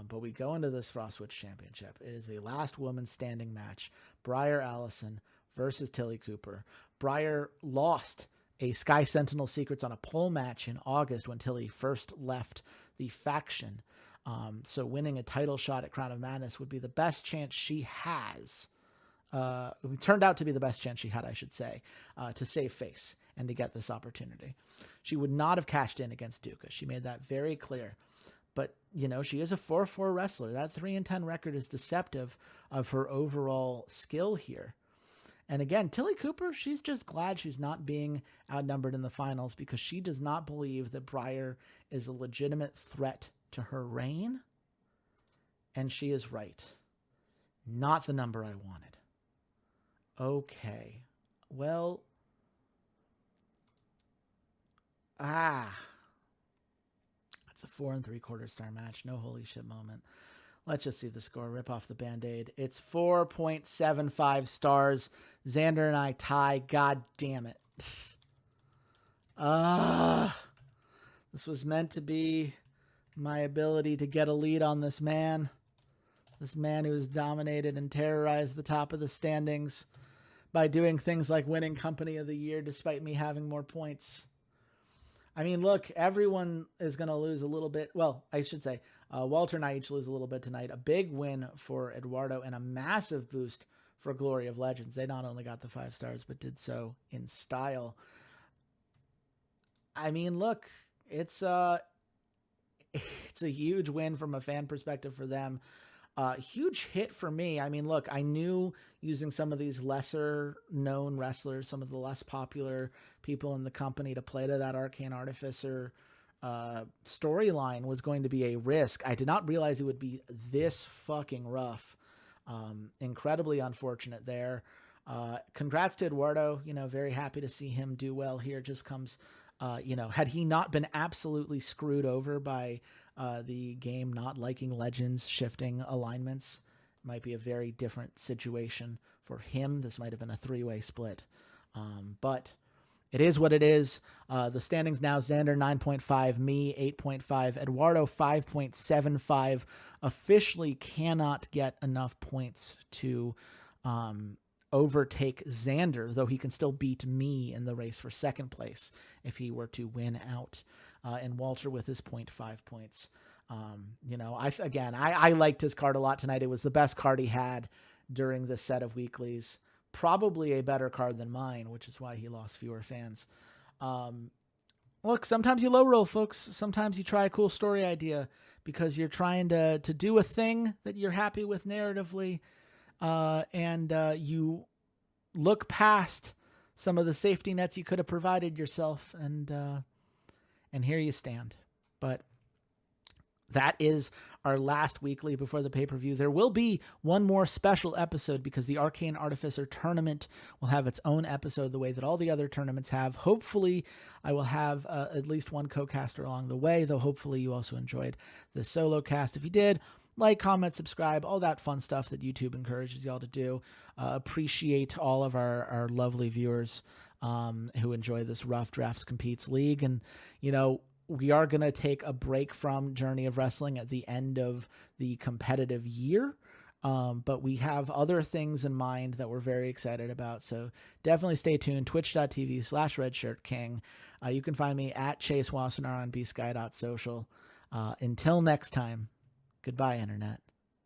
But we go into this Frostwitch Championship. It is a last woman standing match. Briar Allison versus Tilly Cooper. Briar lost a Sky Sentinel Secrets on a pole match in August when Tilly first left the faction. So winning a title shot at Crown of Madness would be the best chance she has. It turned out to be the best chance she had, I should say, to save face and to get this opportunity. She would not have cashed in against Duca. She made that very clear. But, you know, she is a 4-4 wrestler. That 3-10 record is deceptive of her overall skill here. And again, Tilly Cooper, she's just glad she's not being outnumbered in the finals, because she does not believe that Briar is a legitimate threat to her reign. And she is right. Not the number I wanted. Okay. Well. It's a 4 3/4 star match. No holy shit moment. Let's just see the score. Rip off the Band-Aid. It's 4.75 stars. Xander and I tie. God damn it. This was meant to be my ability to get a lead on this man. This man who has dominated and terrorized the top of the standings by doing things like winning Company of the Year despite me having more points. I mean, look, everyone is going to lose a little bit. Well, I should say, Walter and I each lose a little bit tonight. A big win for Eduardo and a massive boost for Glory of Legends. They not only got the 5 stars, but did so in style. I mean, look, it's a huge win from a fan perspective for them. Huge hit for me. I mean, look, I knew using some of these lesser known wrestlers, some of the less popular people in the company to play to that Arcane Artificer storyline was going to be a risk. I did not realize it would be this fucking rough. Incredibly unfortunate there. Congrats to Eduardo. You know, very happy to see him do well here. Just comes, had he not been absolutely screwed over by the game not liking Legends shifting alignments, might be a very different situation for him. This might have been a 3-way split. But it is what it is. The standings now, Xander 9.5, me 8.5, Eduardo 5.75. Officially cannot get enough points to overtake Xander, though he can still beat me in the race for second place if he were to win out. And Walter with his 0.5 points. I liked his card a lot tonight. It was the best card he had during this set of weeklies. Probably a better card than mine, which is why he lost fewer fans. Look, sometimes you low roll, folks. Sometimes you try a cool story idea because you're trying to do a thing that you're happy with narratively, and you look past some of the safety nets you could have provided yourself, and here you stand. But that is our last weekly before the pay-per-view. There will be one more special episode because the Arcane Artificer tournament will have its own episode the way that all the other tournaments have. Hopefully, I will have at least one co-caster along the way, though hopefully you also enjoyed the solo cast. If you did, like, comment, subscribe, all that fun stuff that YouTube encourages y'all to do. Appreciate all of our lovely viewers who enjoy this Rough Drafts Competes League. And, you know, we are going to take a break from Journey of Wrestling at the end of the competitive year. But we have other things in mind that we're very excited about. So definitely stay tuned. Twitch.tv/RedShirtKing. You can find me at Chase Wassenaar on bsky.social. Until next time, goodbye, Internet.